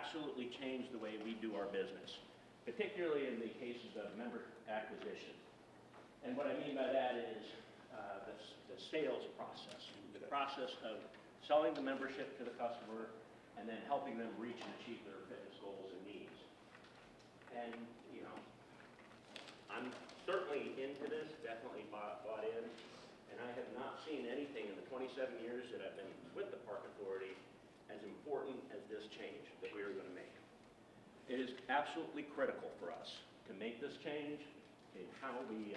absolutely changed the way we do our business, particularly in the cases of member acquisition. And what I mean by that is the sales process, the process of selling the membership to the customer and then helping them reach and achieve their fitness goals and needs. And, you know, I'm certainly into this, definitely bought in, and I have not seen anything in the 27 years that I've been with the Park Authority as important as this change that we are going to make. It is absolutely critical for us to make this change in how we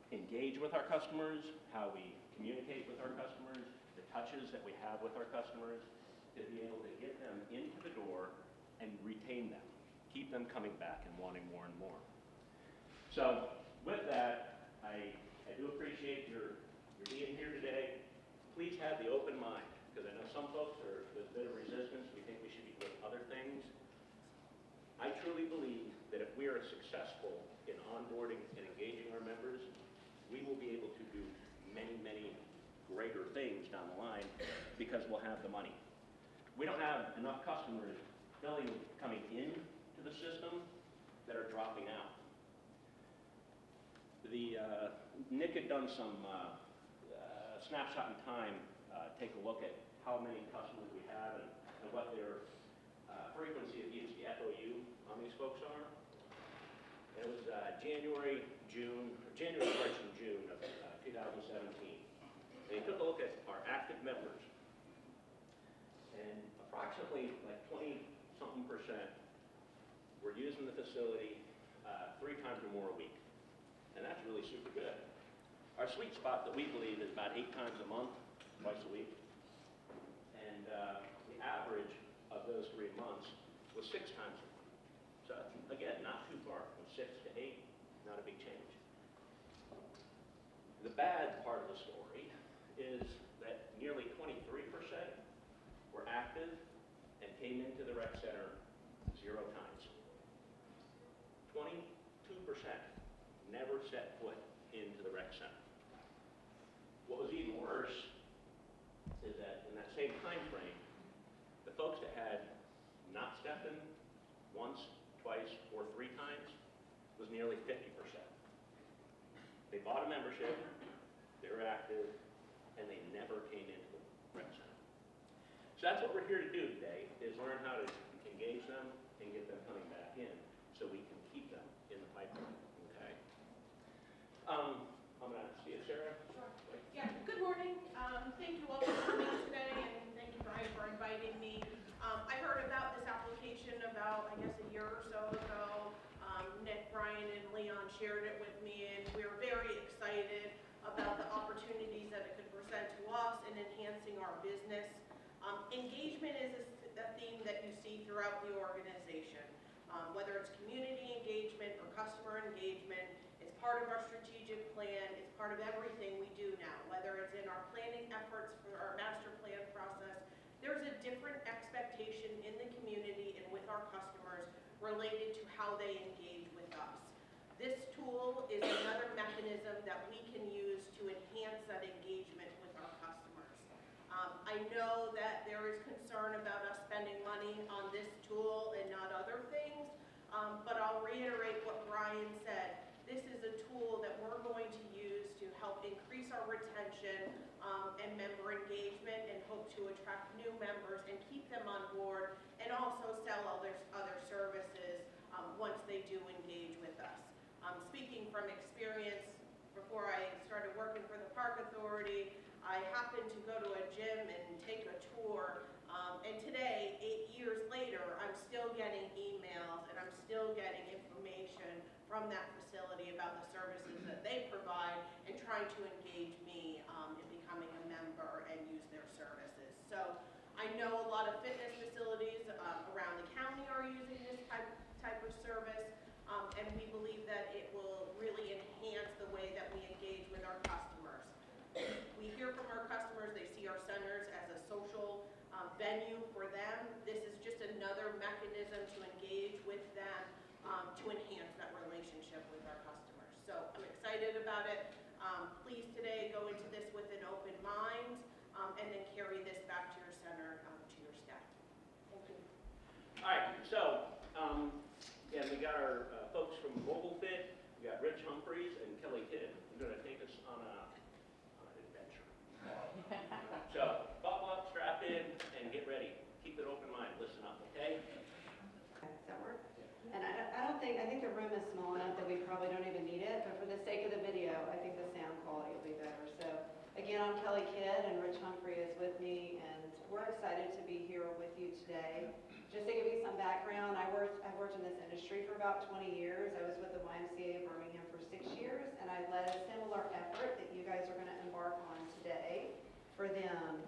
engage with our customers, how we communicate with our customers, the touches that we have with our customers, to be able to get them into the door and retain them, keep them coming back and wanting more and more. So with that, I do appreciate your being here today. Please have the open mind, because I know some folks there's a bit of resistance. We think we should be doing other things. I truly believe that if we are successful in onboarding and engaging our members, we will be able to do many, many greater things down the line because we'll have the money. We don't have enough customers coming into the system that are dropping out. Nick had done some Snapshot Time, take a look at how many customers we have and what their frequency of use, the FOU, how these folks are. And it was January, March, and June of 2017. And he took a look at our active members. And approximately like 20-something% were using the facility 3 times or more a week. And that's really super good. Our sweet spot that we believe is about 8 times a month, twice a week. And the average of those 3 months was 6 times a month. So again, not too far, from 6 to 8, not a big change. The bad part of the story is that nearly 23% were active and came into the rec center 0 times. 22% never set foot into the rec center. What was even worse is that in that same time frame, the folks that had not stepped in once, twice, or 3 times was nearly 50%. They bought a membership, they were active, and they never came into the rec center. So that's what we're here to do today, is learn how to engage them and get them coming back in so we can keep them in the pipeline, okay? I'm going to see you, Sarah. Sure. Yeah, good morning. Thank you all for coming today, and thank you, Brian, for inviting me. I heard about this application about, I guess, a year or so ago. Nick, Brian, and Leon shared it with me, and we were very excited about the opportunities that it could present to us in enhancing our business. Engagement is a theme that you see throughout the organization. Whether it's community engagement or customer engagement, it's part of our strategic plan, it's part of everything we do now. Whether it's in our planning efforts for our master plan process, there's a different expectation in the community and with our customers related to how they engage with us. This tool is another mechanism that we can use to enhance that engagement with our customers. I know that there is concern about us spending money on this tool and not other things, but I'll reiterate what Brian said. This is a tool that we're going to use to help increase our retention and member engagement, and hope to attract new members and keep them on board, and also sell other services once they do engage with us. Speaking from experience, before I started working for the Park Authority, I happened to go to a gym and take a tour, and today, 8 years later, I'm still getting emails and I'm still getting information from that facility about the services that they provide and trying to engage me in becoming a member and use their services. So I know a lot of fitness facilities around the county are using this type of service, and we believe that it will really enhance the way that we engage with our customers. We hear from our customers, they see our centers as a social venue for them. This is just another mechanism to engage with them to enhance that relationship with our customers. So I'm excited about it. Please today go into this with an open mind and then carry this back to your center, to your staff. Thank you. for the sake of the video, I think the sound quality will be better. So again, I'm Kelly Kidd and Rich Humphrey is with me, and we're excited to be here with you today. Just to give you some background, I've worked in this industry for about 20 years. I was with the YMCA of Birmingham for 6 years, and I led a similar effort that you guys are going to embark on today for them.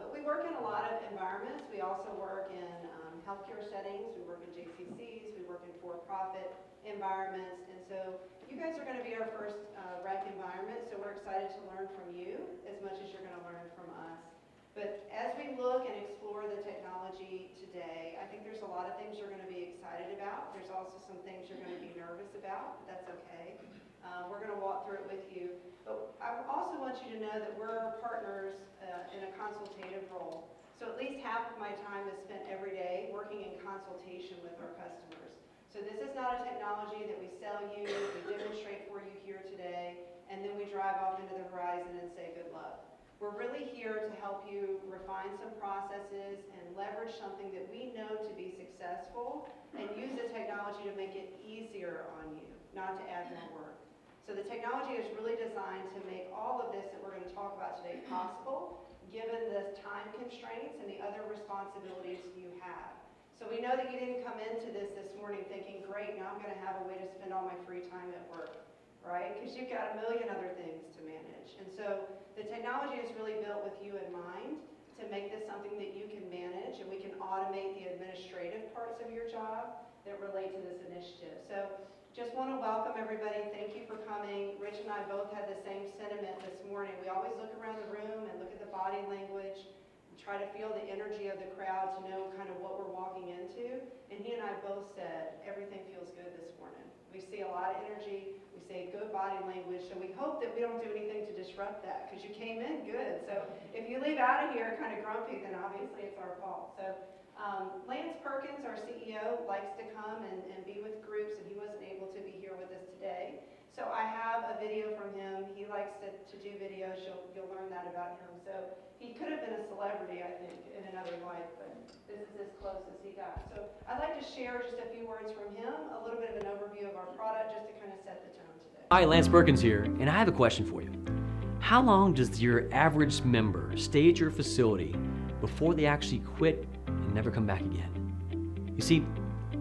But we work in a lot of environments. We also work in healthcare settings. We work in JCCs. We work in for-profit environments. And so you guys are going to be our first rec environment, so we're excited to learn from you as much as you're going to learn from us. But as we look and explore the technology today, I think there's a lot of things you're going to be excited about. There's also some things you're going to be nervous about. But that's okay. We're going to walk through it with you. But I also want you to know that we're partners in a consultative role. So at least half of my time is spent every day working in consultation with our customers. So this is not a technology that we sell you, we demonstrate for you here today, and then we drive off into the horizon and say good luck. We're really here to help you refine some processes and leverage something that we know to be successful and use the technology to make it easier on you, not to add more work. So the technology is really designed to make all of this that we're going to talk about today possible, given the time constraints and the other responsibilities you have. So we know that you didn't come into this morning thinking, great, now I'm going to have a way to spend all my free time at work, right? Because you've got a million other things to manage. And so the technology is really built with you in mind to make this something that you can manage, and we can automate the administrative parts of your job that relate to this initiative. So just want to welcome everybody. Thank you for coming. Rich and I both had the same sentiment this morning. We always look around the room and look at the body language and try to feel the energy of the crowd to know kind of what we're walking into. And he and I both said, everything feels good this morning. We see a lot of energy. We say good body language. So we hope that we don't do anything to disrupt that, because you came in good. So if you leave out of here kind of grumpy, then obviously it's our fault. So Lance Perkins, our CEO, likes to come and be with groups, and he wasn't able to be here with us today. So I have a video from him. He likes to do videos. You'll learn that about him. So he could have been a celebrity, I think, in another life, but this is as close as he got. So I'd like to share just a few words from him, a little bit of an overview of our product, just to kind of set the tone today. Hi, Lance Perkins here, and I have a question for you. How long does your average member stay at your facility before they actually quit and never come back again? You see,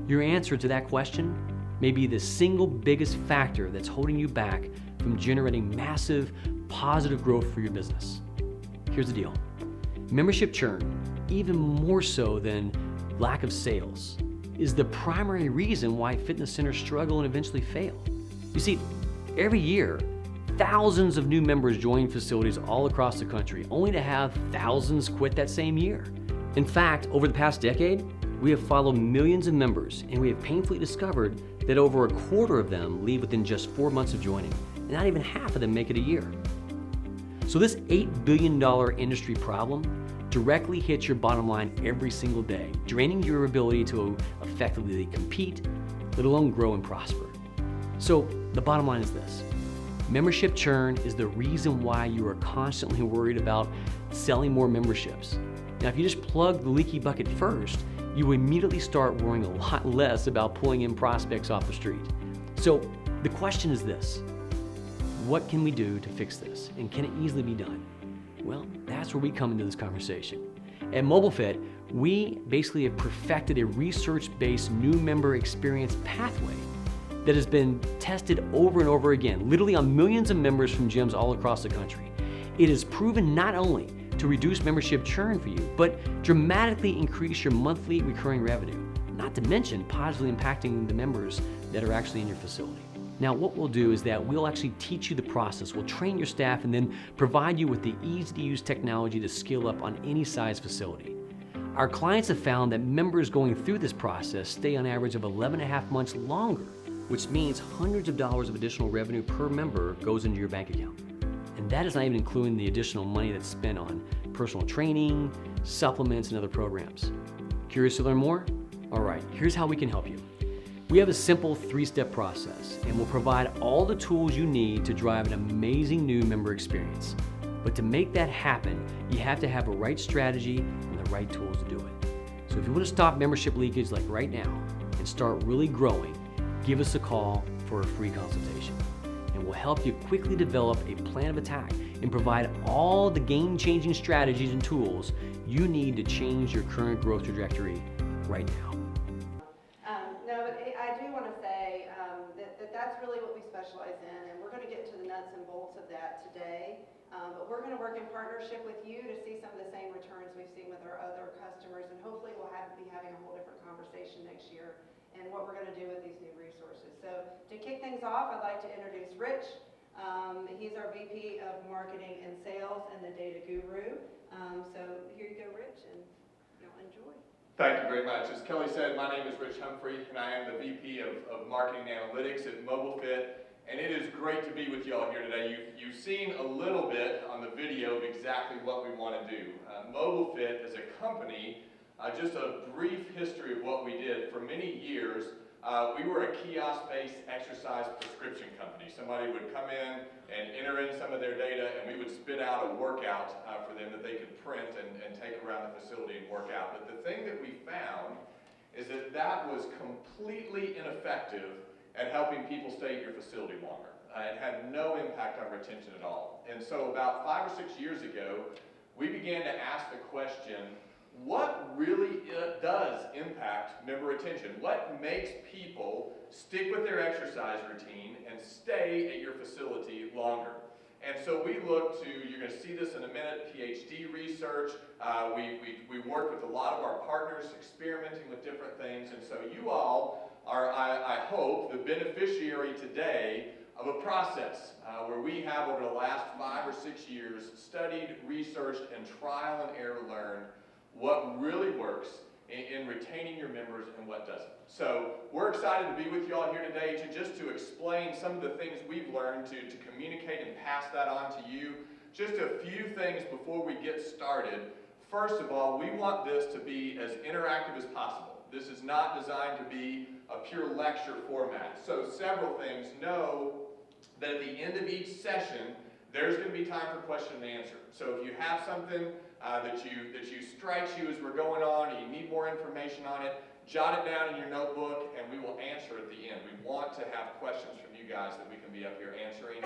your answer to that question may be the single biggest factor that's holding you back from generating massive positive growth for your business. Here's the deal. Membership churn, even more so than lack of sales, is the primary reason why fitness centers struggle and eventually fail. You see, every year, thousands of new members join facilities all across the country, only to have thousands quit that same year. In fact, over the past decade, we have followed millions of members, and we have painfully discovered that over a quarter of them leave within just 4 months of joining, and not even half of them make it a year. So this $8 billion industry problem directly hits your bottom line every single day, draining your ability to effectively compete, let alone grow and prosper. So the bottom line is this. Membership churn is the reason why you are constantly worried about selling more memberships. Now, if you just plug the leaky bucket first, you will immediately start worrying a lot less about pulling in prospects off the street. So the question is this: what can we do to fix this? And can it easily be done? Well, that's where we come into this conversation. At MobileFit, we basically have perfected a research-based new member experience pathway that has been tested over and over again, literally on millions of members from gyms all across the country. It has proven not only to reduce membership churn for you, but dramatically increase your monthly recurring revenue, not to mention positively impacting the members that are actually in your facility. Now, what we'll do is that we'll actually teach you the process, we'll train your staff, and then provide you with the easy-to-use technology to scale up on any size facility. Our clients have found that members going through this process stay on average of 11.5 months longer, which means hundreds of dollars of additional revenue per member goes into your bank account. And that is not even including the additional money that's spent on personal training, supplements, and other programs. Curious to learn more? All right, here's how we can help you. We have a simple 3-step process, and we'll provide all the tools you need to drive an amazing new member experience. But to make that happen, you have to have a right strategy and the right tools to do it. So if you want to stop membership leakage like right now and start really growing, give us a call for a free consultation. And and will help you quickly develop a plan of attack and provide all the game-changing strategies and tools you need to change your current growth trajectory right now. No, but I do want to say that's really what we specialize in, and we're going to get into the nuts and bolts of that today. But we're going to work in partnership with you to see some of the same returns we've seen with our other customers, and hopefully we'll be having a whole different conversation next year and what we're going to do with these new resources. So to kick things off, I'd like to introduce Rich. He's our VP of Marketing and Sales and the Data Guru. So here you go, Rich, and you'll enjoy. Thank you very much. As Kelly said, my name is Rich Humphrey, and I am the VP of Marketing and Analytics at MobileFit. And it is great to be with you all here today. You've seen a little bit on the video of exactly what we want to do. MobileFit as a company, just a brief history of what we did. For many years, we were a kiosk-based exercise prescription company. Somebody would come in and enter in some of their data, and we would spit out a workout for them that they could print and take around the facility and work out. But the thing that we found is that that was completely ineffective at helping people stay at your facility longer. It had no impact on retention at all. And so about 5 or 6 years ago, we began to ask the question, what really does impact member retention? What makes people stick with their exercise routine and stay at your facility longer? And so we look to, you're going to see this in a minute, PhD research. We work with a lot of our partners experimenting with different things. And so you all are, I hope, the beneficiary today of a process where we have over the last 5 or 6 years studied, researched, and trial and error learned what really works in retaining your members and what doesn't. So we're excited to be with you all here today to explain some of the things we've learned to communicate and pass that on to you. Just a few things before we get started. First of all, we want this to be as interactive as possible. This is not designed to be a pure lecture format. So several things. Know that at the end of each session, there's going to be time for question and answer. So if you have something that strikes you as we're going on, and you need more information on it, jot it down in your notebook, and we will answer at the end. We want to have questions from you guys that we can be up here answering.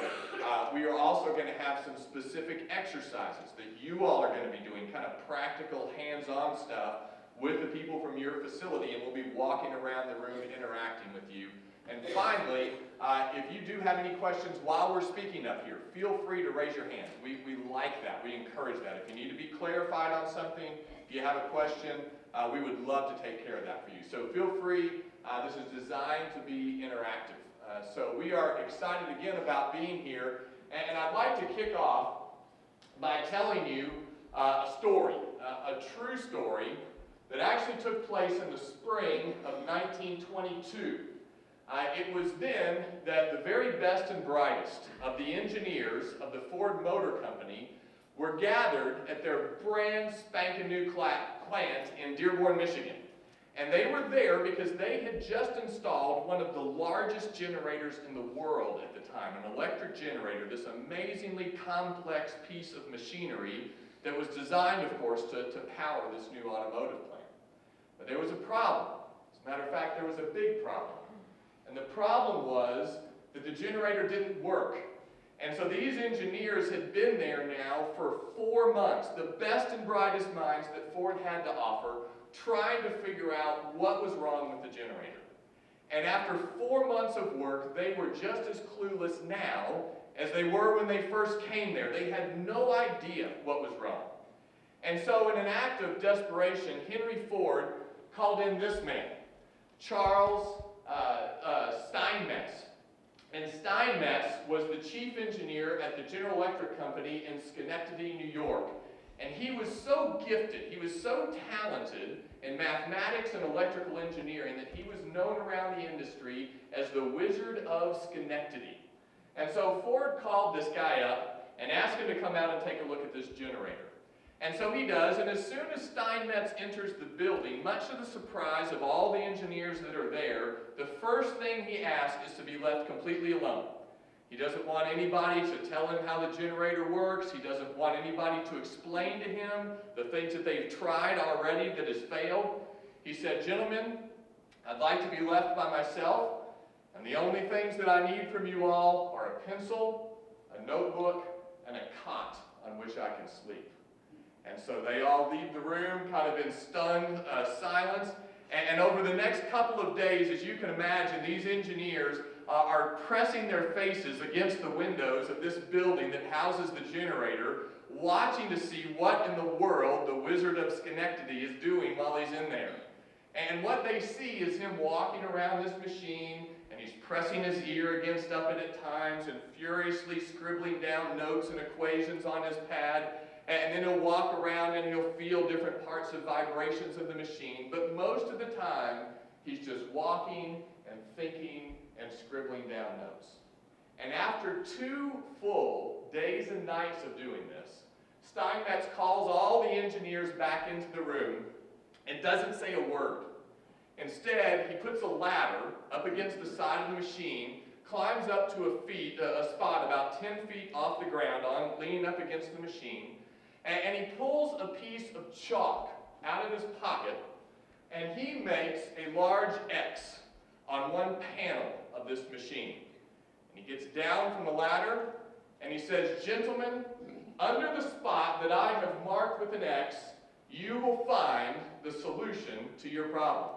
We are also going to have some specific exercises that you all are going to be doing, kind of practical, hands-on stuff with the people from your facility, and we'll be walking around the room interacting with you. And finally, if you do have any questions while we're speaking up here, feel free to raise your hand. We like that. We encourage that. If you need to be clarified on something, if you have a question, we would love to take care of that for you. So feel free. This is designed to be interactive. So we are excited again about being here. And I'd like to kick off by telling you a story, a true story that actually took place in the spring of 1922. It was then that the very best and brightest of the engineers of the Ford Motor Company were gathered at their brand spanking new plant in Dearborn, Michigan. And they were there because they had just installed one of the largest generators in the world at the time, an electric generator, this amazingly complex piece of machinery that was designed, of course, to power this new automotive plant. But there was a problem. As a matter of fact, there was a big problem. And the problem was that the generator didn't work. And so these engineers had been there now for 4 months, the best and brightest minds that Ford had to offer, trying to figure out what was wrong with the generator. And after 4 months of work, they were just as clueless now as they were when they first came there. They had no idea what was wrong. And so in an act of desperation, Henry Ford called in this man, Charles Steinmetz. And Steinmetz was the chief engineer at the General Electric Company in Schenectady, New York. And he was so gifted, he was so talented in mathematics and electrical engineering that he was known around the industry as the Wizard of Schenectady. And so Ford called this guy up and asked him to come out and take a look at this generator. And so he does, and as soon as Steinmetz enters the building, much to the surprise of all the engineers that are there, the first thing he asks is to be left completely alone. He doesn't want anybody to tell him how the generator works. He doesn't want anybody to explain to him the things that they've tried already that has failed. He said, "Gentlemen, I'd like to be left by myself, And the only things that I need from you all are a pencil, a notebook, and a cot on which I can sleep. And so they all leave the room kind of in stunned silence. And over the next couple of days, as you can imagine, these engineers are pressing their faces against the windows of this building that houses the generator, watching to see what in the world the Wizard of Schenectady is doing while he's in there. And what they see is him walking around this machine, and he's pressing his ear against it at times and furiously scribbling down notes and equations on his pad. And then he'll walk around and he'll feel different parts of vibrations of the machine. But most of the time, he's just walking and thinking and scribbling down notes. And after 2 full days and nights of doing this, Steinmetz calls all the engineers back into the room and doesn't say a word. Instead, he puts a ladder up against the side of the machine, climbs up to a spot about 10 feet off the ground, leaning up against the machine, and he pulls a piece of chalk out of his pocket, and he makes a large X on one panel of this machine. And he gets down from the ladder, and he says, "Gentlemen, under the spot that I have marked with an X, you will find the solution to your problem."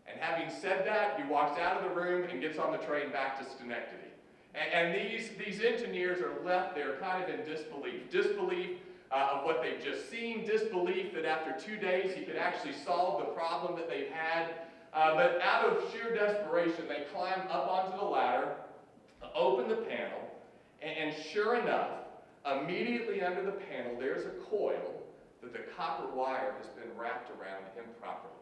And having said that, he walks out of the room and gets on the train back to Schenectady. And these engineers are left there kind of in disbelief. Disbelief of what they've just seen, disbelief that after 2 days he could actually solve the problem that they've had. But out of sheer desperation, they climb up onto the ladder, open the panel, and sure enough, immediately under the panel, there's a coil that the copper wire has been wrapped around improperly.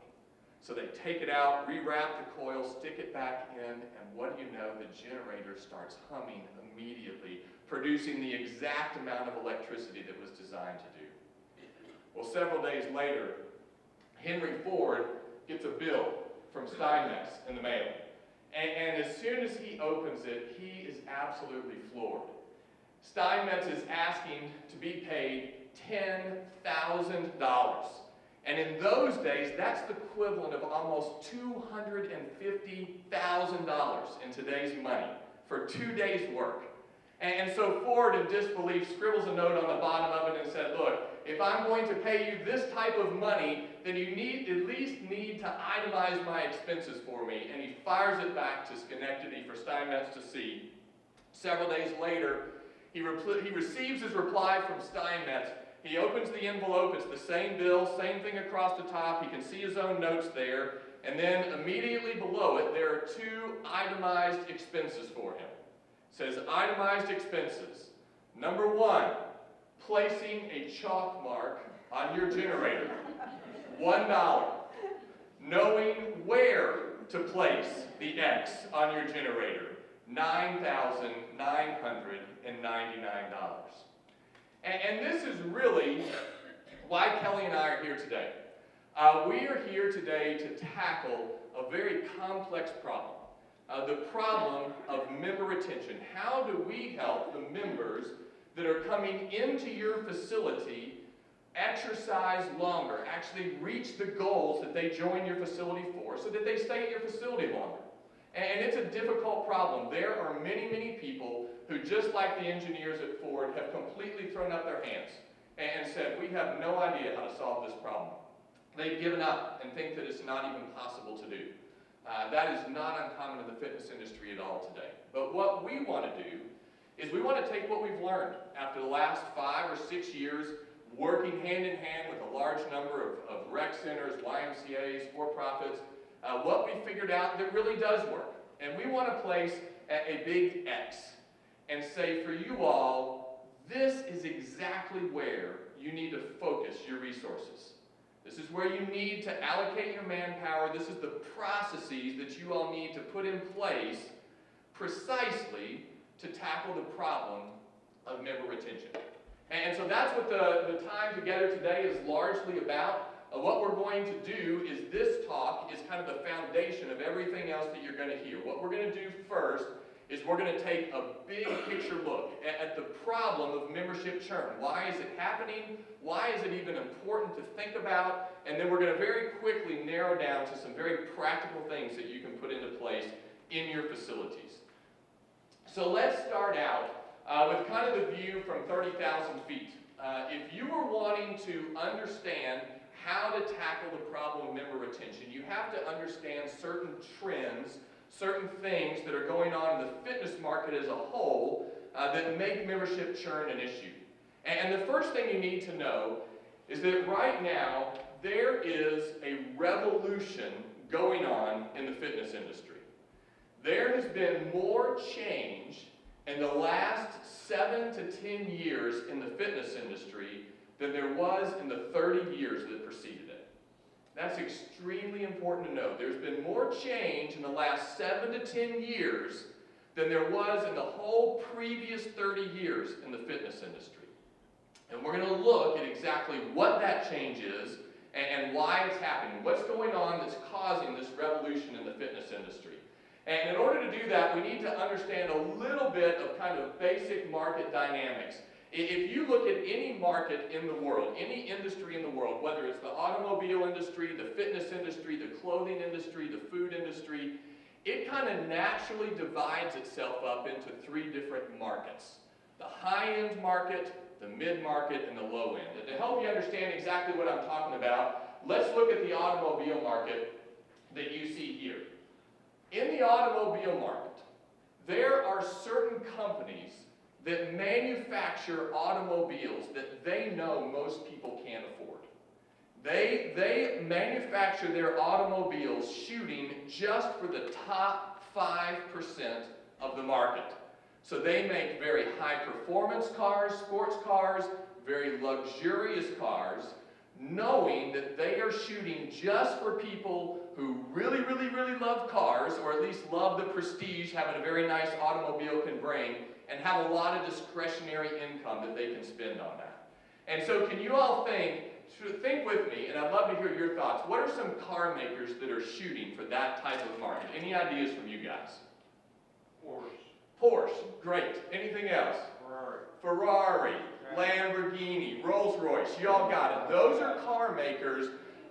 So they take it out, rewrap the coil, stick it back in, and what do you know? The generator starts humming immediately, producing the exact amount of electricity that was designed to do. Well, several days later, Henry Ford gets a bill from Steinmetz in the mail. And as soon as he opens it, he is absolutely floored. Steinmetz is asking to be paid $10,000. And in those days, that's the equivalent of almost $250,000 in today's money for 2 days' work. And so Ford, in disbelief, scribbles a note on the bottom of it and said, "Look, if I'm going to pay you this type of money, then you at least need to itemize my expenses for me." And he fires it back to Schenectady for Steinmetz to see. Several days later, he receives his reply from Steinmetz. He opens the envelope, it's the same bill, same thing across the top, he can see his own notes there, and then immediately below it, there are 2 itemized expenses for him. It says, itemized expenses. Number 1, placing a chalk mark on your generator, $1. Knowing where to place the X on your generator, $9,999. And this is really why Kelly and I are here today. We are here today to tackle a very complex problem. The problem of member retention. How do we help the members that are coming into your facility exercise longer, actually reach the goals that they join your facility for so that they stay at your facility longer? And it's a difficult problem. There are many, many people who, just like the engineers at Ford, have completely thrown up their hands and said, "We have no idea how to solve this problem." They've given up and think that it's not even possible to do. That is not uncommon in the fitness industry at all today. But what we want to do is we want to take what we've learned after the last 5 or 6 years working hand in hand with a large number of rec centers, YMCAs, for-profits, what we figured out that really does work. And we want to place a big X and say, for you all, this is exactly where you need to focus your resources. This is where you need to allocate your manpower. This is the processes that you all need to put in place precisely to tackle the problem of member retention. And so that's what the time together today is largely about. What we're going to do is this talk is kind of the foundation of everything else that you're going to hear. What we're going to do first is we're going to take a big picture look at the problem of membership churn. Why is it happening? Why is it even important to think about? And then we're going to very quickly narrow down to some very practical things that you can put into place in your facilities. So let's start out with kind of the view from 30,000 feet. If you were wanting to understand how to tackle the problem of member retention, you have to understand certain trends, certain things that are going on in the fitness market as a whole that make membership churn an issue. And the first thing you need to know is that right now there is a revolution going on in the fitness industry. There has been more change in the last 7 to 10 years in the fitness industry than there was in the 30 years that preceded it. That's extremely important to know. There's been more change in the last 7 to 10 years than there was in the whole previous 30 years in the fitness industry. And we're going to look at exactly what that change is and why it's happening, what's going on that's causing this revolution in the fitness industry. And in order to do that, we need to understand a little bit of kind of basic market dynamics. If you look at any market in the world, any industry in the world, whether it's the automobile industry, the fitness industry, the clothing industry, the food industry, it kind of naturally divides itself up into 3 different markets. The high-end market, the mid-market, and the low-end. And to help you understand exactly what I'm talking about, let's look at the automobile market that you see here. In the automobile market, there are certain companies that manufacture automobiles that they know most people can't afford. They manufacture their automobiles shooting just for the top 5% of the market. So they make very high performance cars, sports cars, very luxurious cars, knowing that they are shooting just for people who really, really, really love cars, or at least love the prestige having a very nice automobile can bring, and have a lot of discretionary income that they can spend on that. And so can you all think with me, and I'd love to hear your thoughts, what are some car makers that are shooting for that type of market? Any ideas from you guys? Porsche, great. Anything else? Ferrari, Lamborghini, Rolls-Royce, you all got it. Those are car makers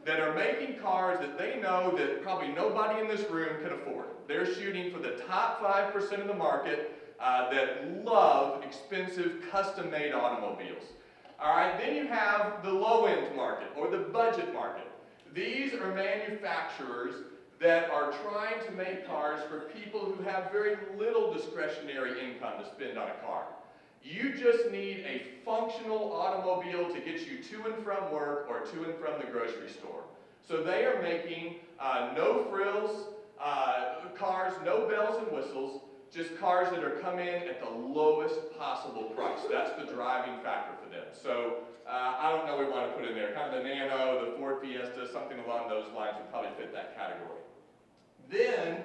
that are making cars that they know that probably nobody in this room can afford. They're shooting for the top 5% of the market that love expensive custom-made automobiles. All right, then you have the low-end market or the budget market. These are manufacturers that are trying to make cars for people who have very little discretionary income to spend on a car. You just need a functional automobile to get you to and from work or to and from the grocery store. So they are making no frills cars, no bells and whistles, just cars that are come in at the lowest possible price. That's the driving factor for them. So I don't know what we want to put in there. Kind of the Nano, the Ford Fiesta, something along those lines would probably fit that category. Then,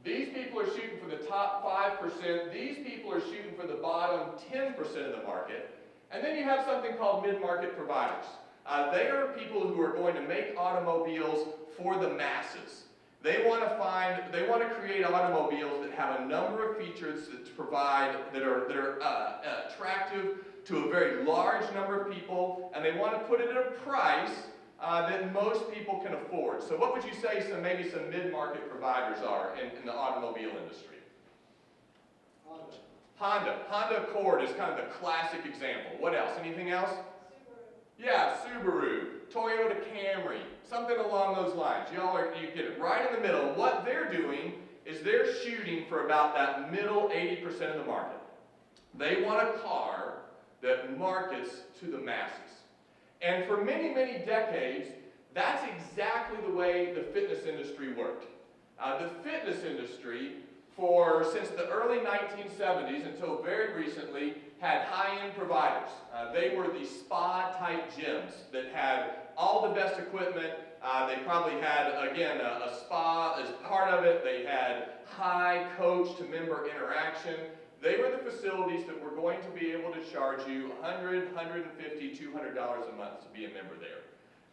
these people are shooting for the top 5%. These people are shooting for the bottom 10% of the market. And then you have something called mid-market providers. They are people who are going to make automobiles for the masses. They want to create automobiles that have a number of features that are attractive to a very large number of people, and they want to put it at a price that most people can afford. So what would you say maybe some mid-market providers are in the automobile industry? Honda. Honda Accord is kind of the classic example. What else? Anything else? Yeah, Subaru, Toyota Camry, something along those lines. You get it right in the middle. What they're doing is they're shooting for about that middle 80% of the market. They want a car that markets to the masses. And for many, many decades, that's exactly the way the fitness industry worked. The fitness industry, since the early 1970s until very recently, had high-end providers. They were the spa-type gyms that had all the best equipment. They probably had, again, a spa as part of it. They had high coach-to-member interaction. They were the facilities that were going to be able to charge you $100, $150, $200 a month to be a member there.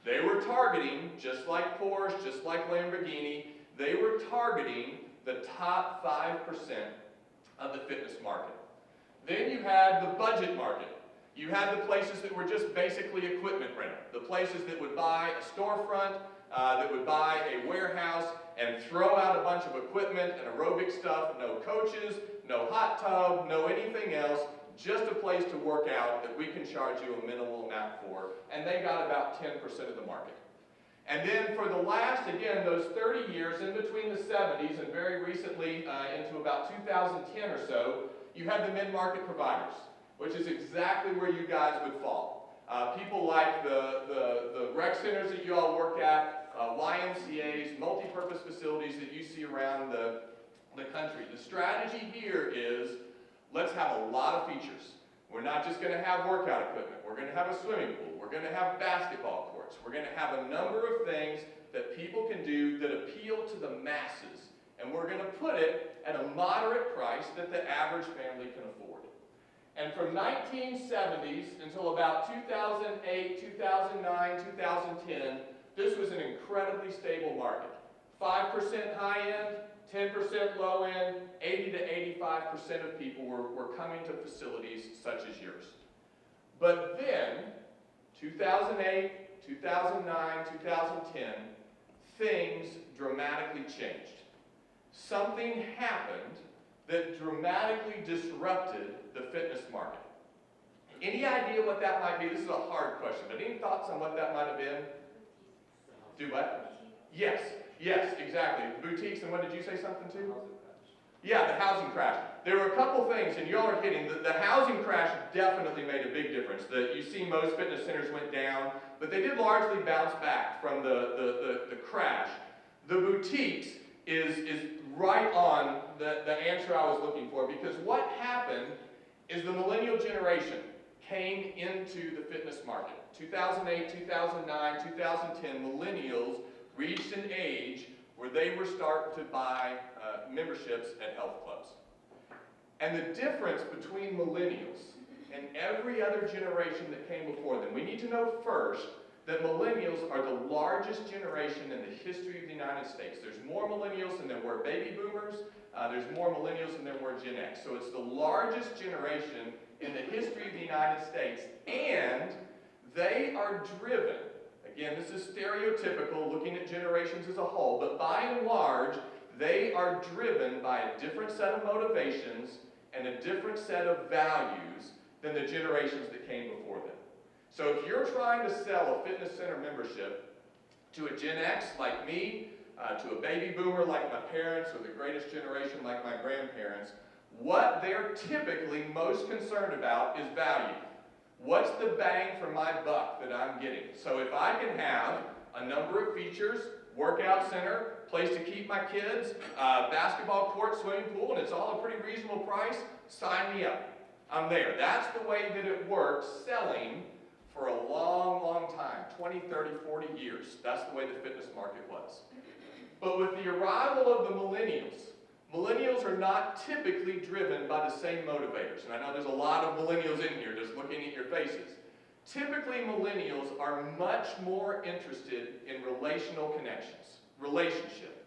They were targeting, just like Porsche, just like Lamborghini, they were targeting the top 5% of the fitness market. Then you had the budget market. You had the places that were just basically equipment rental. The places that would buy a storefront, that would buy a warehouse and throw out a bunch of equipment and aerobic stuff, no coaches, no hot tub, no anything else, just a place to work out that we can charge you a minimal amount for, and they got about 10% of the market. And then for the last, again, those 30 years, in between the 70s and very recently into about 2010 or so, you had the mid-market providers, which is exactly where you guys would fall. People like the rec centers that you all work at, YMCAs, multi-purpose facilities that you see around the country. The strategy here is, let's have a lot of features. We're not just going to have workout equipment. We're going to have a swimming pool. We're going to have basketball courts. We're going to have a number of things that people can do that appeal to the masses. And we're going to put it at a moderate price that the average family can afford. And from 1970s until about 2008, 2009, 2010, this was an incredibly stable market. 5% high end, 10% low end, 80 to 85% of people were coming to facilities such as yours. But then, 2008, 2009, 2010, things dramatically changed. Something happened that dramatically disrupted the fitness market. Any idea what that might be? This is a hard question, but any thoughts on what that might have been? Do what? Yes, exactly. Boutiques, and what did you say something to? Yeah, the housing crash. There were a couple things, and y'all are hitting. The housing crash definitely made a big difference. You see most fitness centers went down, but they did largely bounce back from the crash. The boutiques is right on the answer I was looking for, because what happened is the Millennial Generation came into the fitness market. 2008, 2009, 2010, millennials reached an age where they were starting to buy memberships at health clubs. And the difference between millennials and every other generation that came before them, we need to know first that millennials are the largest generation in the history of the United States. There's more millennials than there were baby boomers. There's more millennials than there were Gen X. So it's the largest generation in the history of the United States. And they are driven, again, this is stereotypical, looking at generations as a whole, but by and large, they are driven by a different set of motivations and a different set of values than the generations that came before them. So if you're trying to sell a fitness center membership to a Gen X like me, to a baby boomer like my parents, or the greatest generation like my grandparents, what they're typically most concerned about is value. What's the bang for my buck that I'm getting? So if I can have a number of features, workout center, place to keep my kids, basketball court, swimming pool, and it's all a pretty reasonable price, sign me up. I'm there. That's the way that it works selling for a long, long time, 20, 30, 40 years. That's the way the fitness market was. But with the arrival of the millennials are not typically driven by the same motivators. And I know there's a lot of millennials in here just looking at your faces. Typically, millennials are much more interested in relational connections, relationship.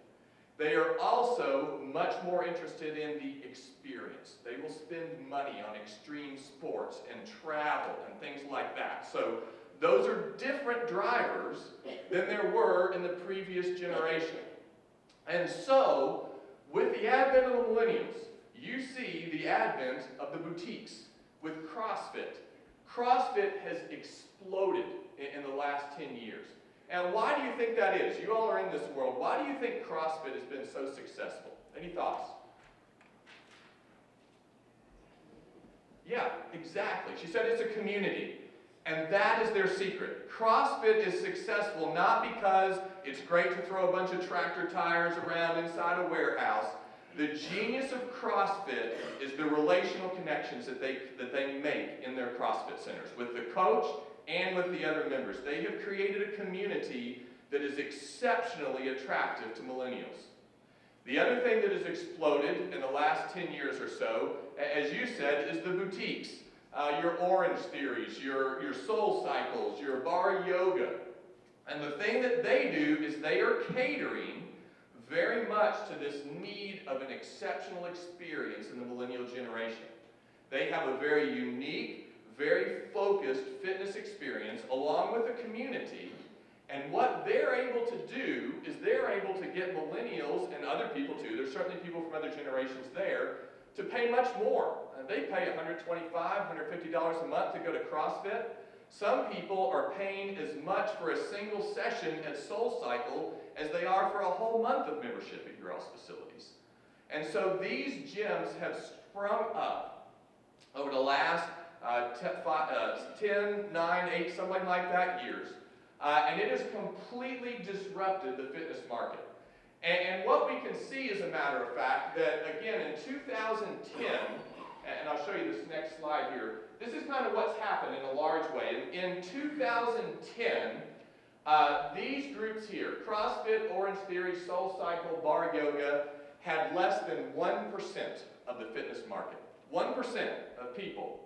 They are also much more interested in the experience. They will spend money on extreme sports and travel and things like that. So those are different drivers than there were in the previous generation. And so, with the advent of the millennials, you see the advent of the boutiques with CrossFit. CrossFit has exploded in the last 10 years. And why do you think that is? You all are in this world. Why do you think CrossFit has been so successful? Any thoughts? Yeah, exactly. She said it's a community. And that is their secret. CrossFit is successful not because it's great to throw a bunch of tractor tires around inside a warehouse. The genius of CrossFit is the relational connections that they make in their CrossFit centers with the coach and with the other members. They have created a community that is exceptionally attractive to millennials. The other thing that has exploded in the last 10 years or so, as you said, is the boutiques. Your Orange Theories, your Soul Cycles, your Bar Yoga. And the thing that they do is they are catering very much to this need of an exceptional experience in the millennial generation. They have a very unique, very focused fitness experience along with a community, And what they're able to do is they're able to get millennials and other people too, there's certainly people from other generations there, to pay much more. They pay $125, $150 a month to go to CrossFit. Some people are paying as much for a single session at SoulCycle as they are for a whole month of membership at your all's facilities. And so these gyms have sprung up over the last 10, 9, 8, something like that years. And it has completely disrupted the fitness market. And what we can see, as a matter of fact, that again in 2010, and I'll show you this next slide here, this is kind of what's happened in a large way. In 2010, these groups here, CrossFit, Orange Theory, SoulCycle, Bar Yoga, had less than 1% of the fitness market. 1% of people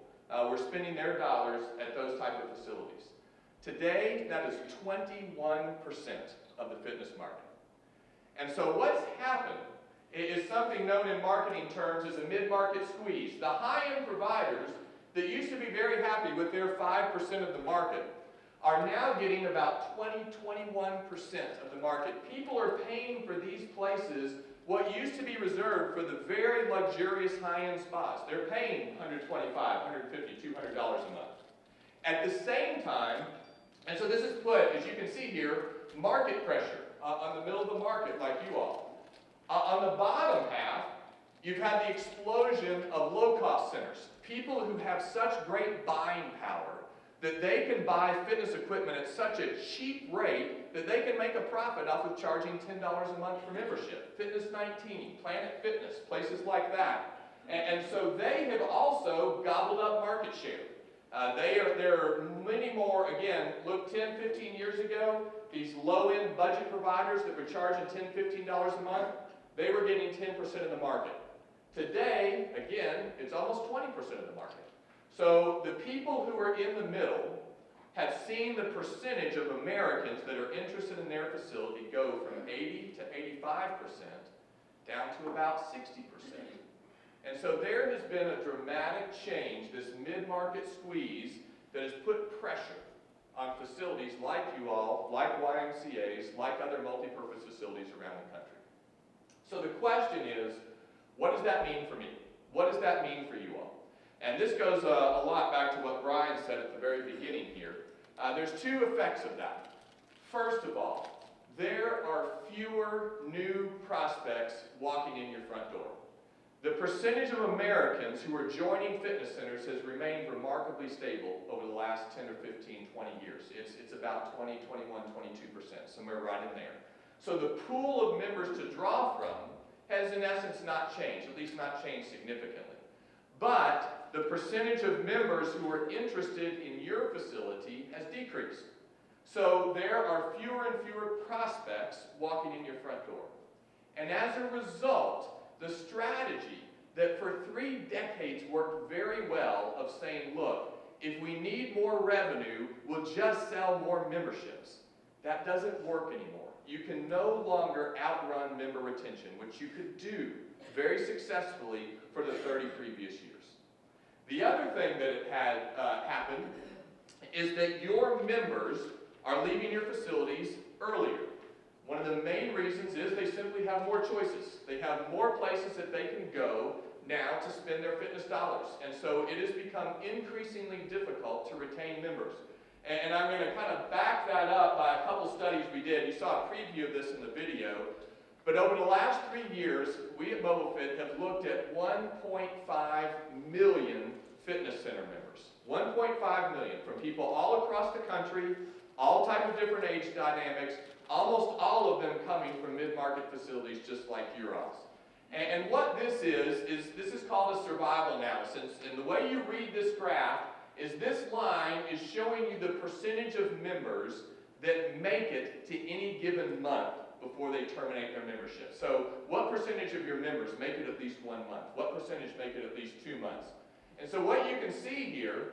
were spending their dollars at those type of facilities. Today, that is 21% of the fitness market. And so what's happened is something known in marketing terms as a mid-market squeeze. The high-end providers that used to be very happy with their 5% of the market are now getting about 21% of the market. People are paying for these places what used to be reserved for the very luxurious high-end spas. They're paying $125, $150, $200 a month. At the same time, and so this is put, as you can see here, market pressure on the middle of the market like you all. On the bottom half, you've had the explosion of low-cost centers. People who have such great buying power that they can buy fitness equipment at such a cheap rate that they can make a profit off of charging $10 a month for membership. Fitness 19, Planet Fitness, places like that. And so they have also gobbled up market share. There are many more, again, look 10, 15 years ago, these low-end budget providers that were charging $10, $15 a month, they were getting 10% of the market. Today, again, it's almost 20% of the market. So the people who are in the middle have seen the percentage of Americans that are interested in their facility go from 80 to 85% down to about 60%. And so there has been a dramatic change, this mid-market squeeze that has put pressure on facilities like you all, like YMCAs, like other multi-purpose facilities around the country. So the question is, what does that mean for me? What does that mean for you all? And this goes a lot back to what Brian said at the very beginning here. There's two effects of that. First of all, there are fewer new prospects walking in your front door. The percentage of Americans who are joining fitness centers has remained remarkably stable over the last 10 or 15, 20 years. It's about 20, 21, 22%, somewhere right in there. So the pool of members to draw from has in essence not changed, at least not changed significantly. But the percentage of members who are interested in your facility has decreased. So there are fewer and fewer prospects walking in your front door. And as a result, the strategy that for 3 decades worked very well of saying, look, if we need more revenue, we'll just sell more memberships. That doesn't work anymore. You can no longer outrun member retention, which you could do very successfully for the 30 previous years. The other thing that had happened is that your members are leaving your facilities earlier. One of the main reasons is they simply have more choices. They have more places that they can go now to spend their fitness dollars. And so it has become increasingly difficult to retain members. And I'm going to kind of back that up by a couple studies we did. You saw a preview of this in the video. But over the last 3 years, we at MobileFit have looked at 1.5 million fitness center members. 1.5 million from people all across the country, all type of different age dynamics, almost all of them coming from mid-market facilities just like your all's. And what this is this is called a survival analysis. And the way you read this graph is this line is showing you the percentage of members that make it to any given month before they terminate their membership. So what percentage of your members make it at least 1 month? What percentage make it at least 2 months? And so what you can see here,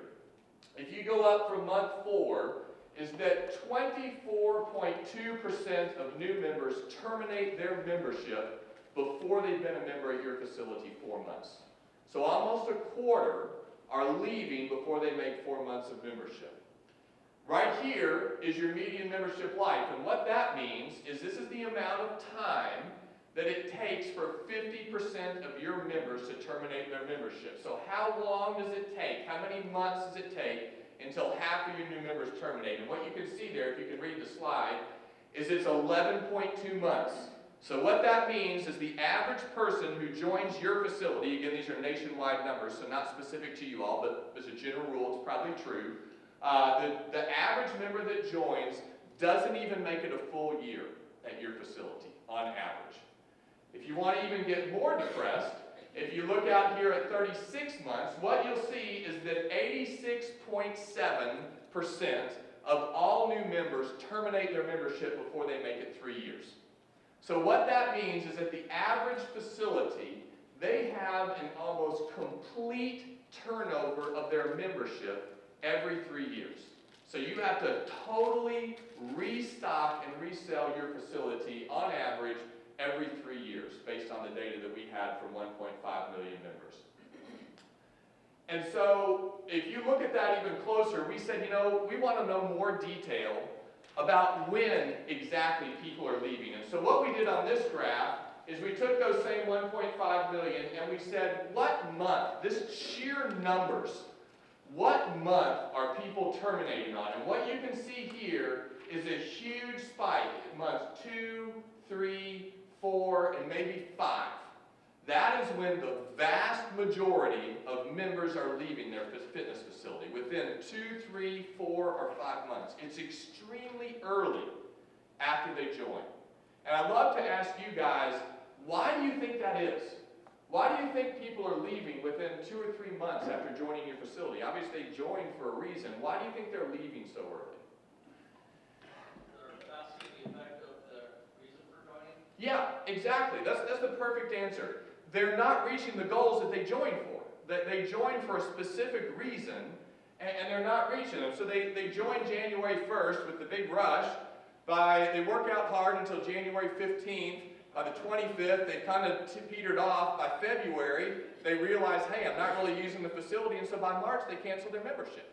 if you go up from month 4, is that 24.2% of new members terminate their membership before they've been a member at your facility 4 months. So almost a quarter are leaving before they make 4 months of membership. Right here is your median membership life, and what that means is this is the amount of time that it takes for 50% of your members to terminate their membership. So how long does it take? How many months does it take until half of your new members terminate? And what you can see there, if you can read the slide, is it's 11.2 months. So what that means is the average person who joins your facility, again these are nationwide numbers, so not specific to you all, but as a general rule it's probably true, the average member that joins doesn't even make it a full year at your facility, on average. If you want to even get more depressed, if you look out here at 36 months, what you'll see is that 86.7% of all new members terminate their membership before they make it 3 years. So what that means is that the average facility, they have an almost complete turnover of their membership every 3 years. So you have to totally restock and resell your facility on average every 3 years based on the data that we had from 1.5 million members. And so if you look at that even closer, we said, you know, we want to know more detail about when exactly people are leaving. And so what we did on this graph is we took those same 1.5 million and we said, what month, this sheer numbers, what month are people terminating on? And what you can see here is a huge spike in months 2, 3, 4, and maybe 5. That is when the vast majority of members are leaving their fitness facility, within 2, 3, 4, or 5 months. It's extremely early after they join. And I'd love to ask you guys, why do you think that is? Why do you think people are leaving within 2 or 3 months after joining your facility? Obviously they joined for a reason. Why do you think they're leaving so early? Yeah, exactly. That's the perfect answer. They're not reaching the goals that they joined for. That they joined for a specific reason, and they're not reaching them. So they join January 1st with the big rush. They work out hard until January 15th. By the 25th, they kind of petered off. By February, they realize, hey, I'm not really using the facility, and so by March, they cancel their membership.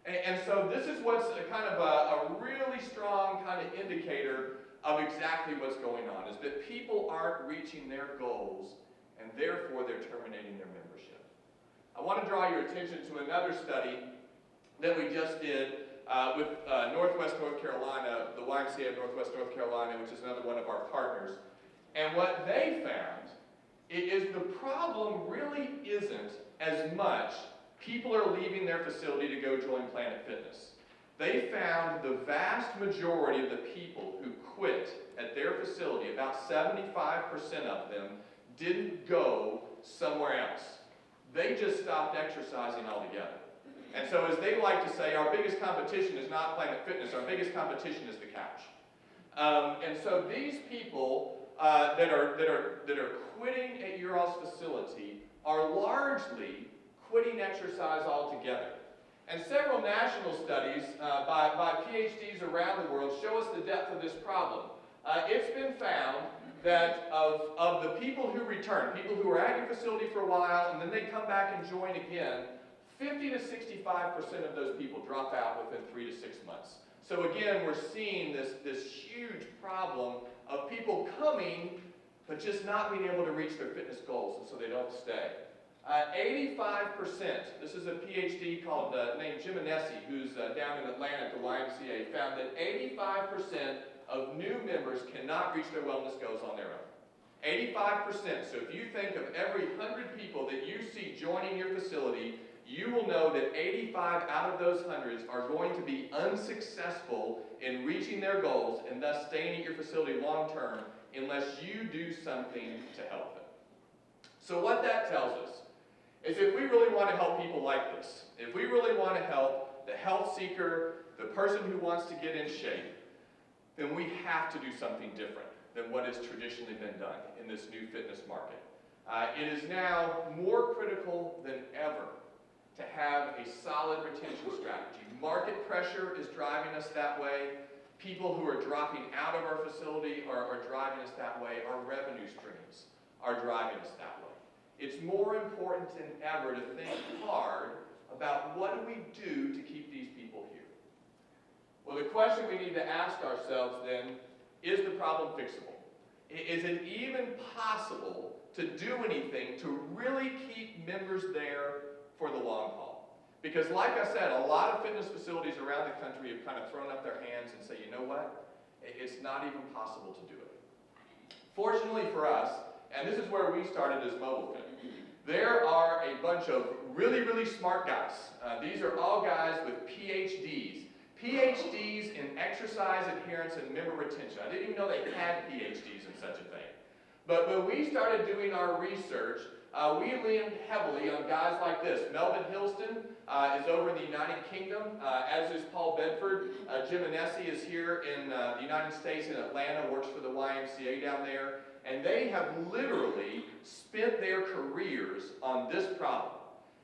And so this is what's kind of a really strong kind of indicator of exactly what's going on, is that people aren't reaching their goals, and therefore they're terminating their membership. I want to draw your attention to another study that we just did with Northwest North Carolina, the YMCA of Northwest North Carolina, which is another one of our partners. And what they found is the problem really isn't as much people are leaving their facility to go join Planet Fitness. They found the vast majority of the people who quit at their facility, about 75% of them, didn't go somewhere else. They just stopped exercising altogether. And so as they like to say, our biggest competition is not Planet Fitness, our biggest competition is the couch. And so these people that are quitting at your all's facility are largely quitting exercise altogether. And several national studies by PhDs around the world show us the depth of this problem. It's been found that of the people who return, people who are at your facility for a while and then they come back and join again, 50 to 65% of those people drop out within 3 to 6 months. So again, we're seeing this huge problem of people coming but just not being able to reach their fitness goals, and so they don't stay. 85%, this is a PhD named Jimenez, who's down in Atlanta at the YMCA, found that 85% of new members cannot reach their wellness goals on their own. 85%. So if you think of every 100 people that you see joining your facility, you will know that 85 out of those hundreds are going to be unsuccessful in reaching their goals and thus staying at your facility long term unless you do something to help them. So what that tells us is if we really want to help people like this, if we really want to help the health seeker, the person who wants to get in shape, then we have to do something different than what has traditionally been done in this new fitness market. It is now more critical than ever to have a solid retention strategy. Market pressure is driving us that way. People who are dropping out of our facility are driving us that way. Our revenue streams are driving us that way. It's more important than ever to think hard about what do we do to keep these people here. Well, the question we need to ask ourselves then, is the problem fixable? Is it even possible to do anything to really keep members there for the long haul? Because like I said, a lot of fitness facilities around the country have kind of thrown up their hands and say, you know what? It's not even possible to do it. Fortunately for us, and this is where we started as MobileFit, there are a bunch of really, really smart guys. These are all guys with PhDs. PhDs in exercise adherence and member retention. I didn't even know they had PhDs in such a thing. But when we started doing our research, we leaned heavily on guys like this. Melvin Hilston is over in the United Kingdom, as is Paul Bedford. Jim Anesi is here in the United States in Atlanta, works for the YMCA down there. And they have literally spent their careers on this problem.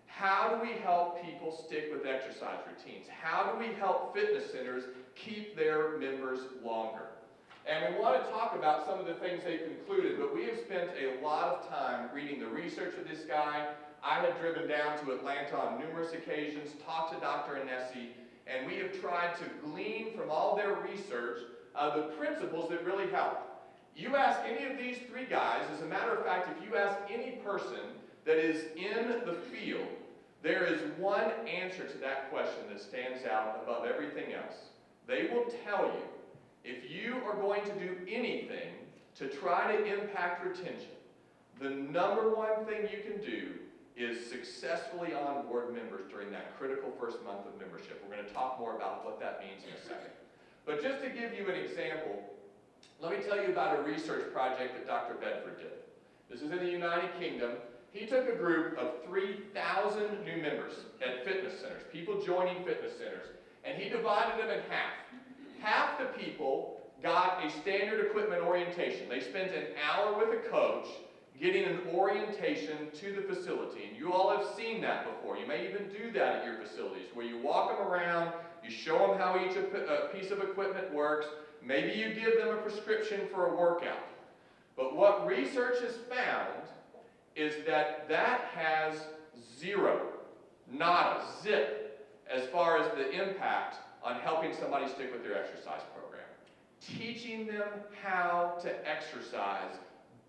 How do we help people stick with exercise routines? How do we help fitness centers keep their members longer? And we want to talk about some of the things they've concluded, but we have spent a lot of time reading the research of this guy. I have driven down to Atlanta on numerous occasions, talked to Dr. Anesi, and we have tried to glean from all their research the principles that really help. You ask any of these three guys, as a matter of fact, if you ask any person that is in the field, there is one answer to that question that stands out above everything else. They will tell you, if you are going to do anything to try to impact retention, the number one thing you can do is successfully onboard members during that critical first month of membership. We're going to talk more about what that means in a second. But just to give you an example, let me tell you about a research project that Dr. Bedford did. This is in the United Kingdom. He took a group of 3,000 new members at fitness centers, people joining fitness centers, and he divided them in half. Half the people got a standard equipment orientation. They spent an hour with a coach getting an orientation to the facility. And you all have seen that before. You may even do that at your facilities, where you walk them around, you show them how each piece of equipment works, maybe you give them a prescription for a workout. But what research has found is that that has zero, nada, zip, as far as the impact on helping somebody stick with their exercise program. Teaching them how to exercise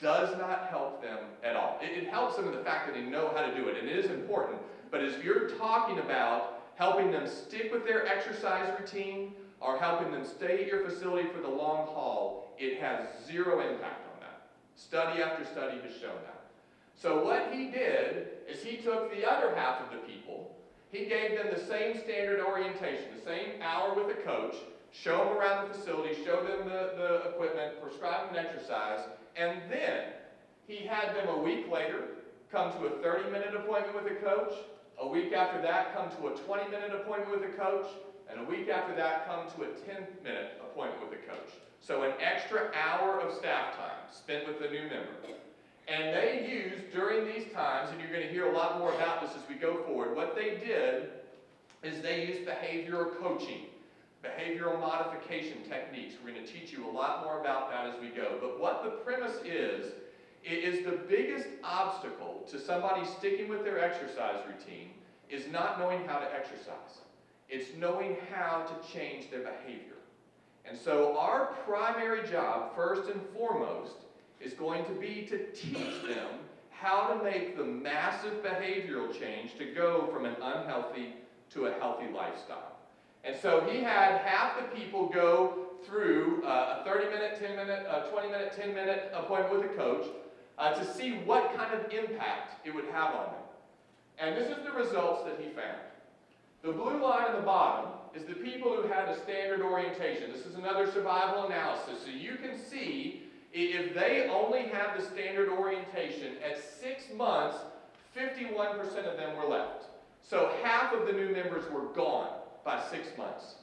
does not help them at all. It helps them in the fact that they know how to do it, and it is important, but as you're talking about helping them stick with their exercise routine or helping them stay at your facility for the long haul, it has zero impact on that. Study after study has shown that. So what he did is he took the other half of the people, he gave them the same standard orientation, the same hour with a coach, show them around the facility, show them the equipment, prescribe them exercise, and then he had them a week later come to a 30-minute appointment with a coach, a week after that come to a 20-minute appointment with a coach, and a week after that come to a 10-minute appointment with a coach. So an extra hour of staff time spent with the new member. And they used, during these times, and you're going to hear a lot more about this as we go forward, what they did is they used behavioral coaching, behavioral modification techniques. We're going to teach you a lot more about that as we go. But what the premise is the biggest obstacle to somebody sticking with their exercise routine is not knowing how to exercise. It's knowing how to change their behavior. And so our primary job, first and foremost, is going to be to teach them how to make the massive behavioral change to go from an unhealthy to a healthy lifestyle. And so he had half the people go through a 30-minute, 10-minute, 20-minute, 10-minute appointment with a coach to see what kind of impact it would have on them. And this is the results that he found. The blue line at the bottom is the people who had a standard orientation. This is another survival analysis. So you can see if they only had the standard orientation, at 6 months, 51% of them were left. So half of the new members were gone by 6 months.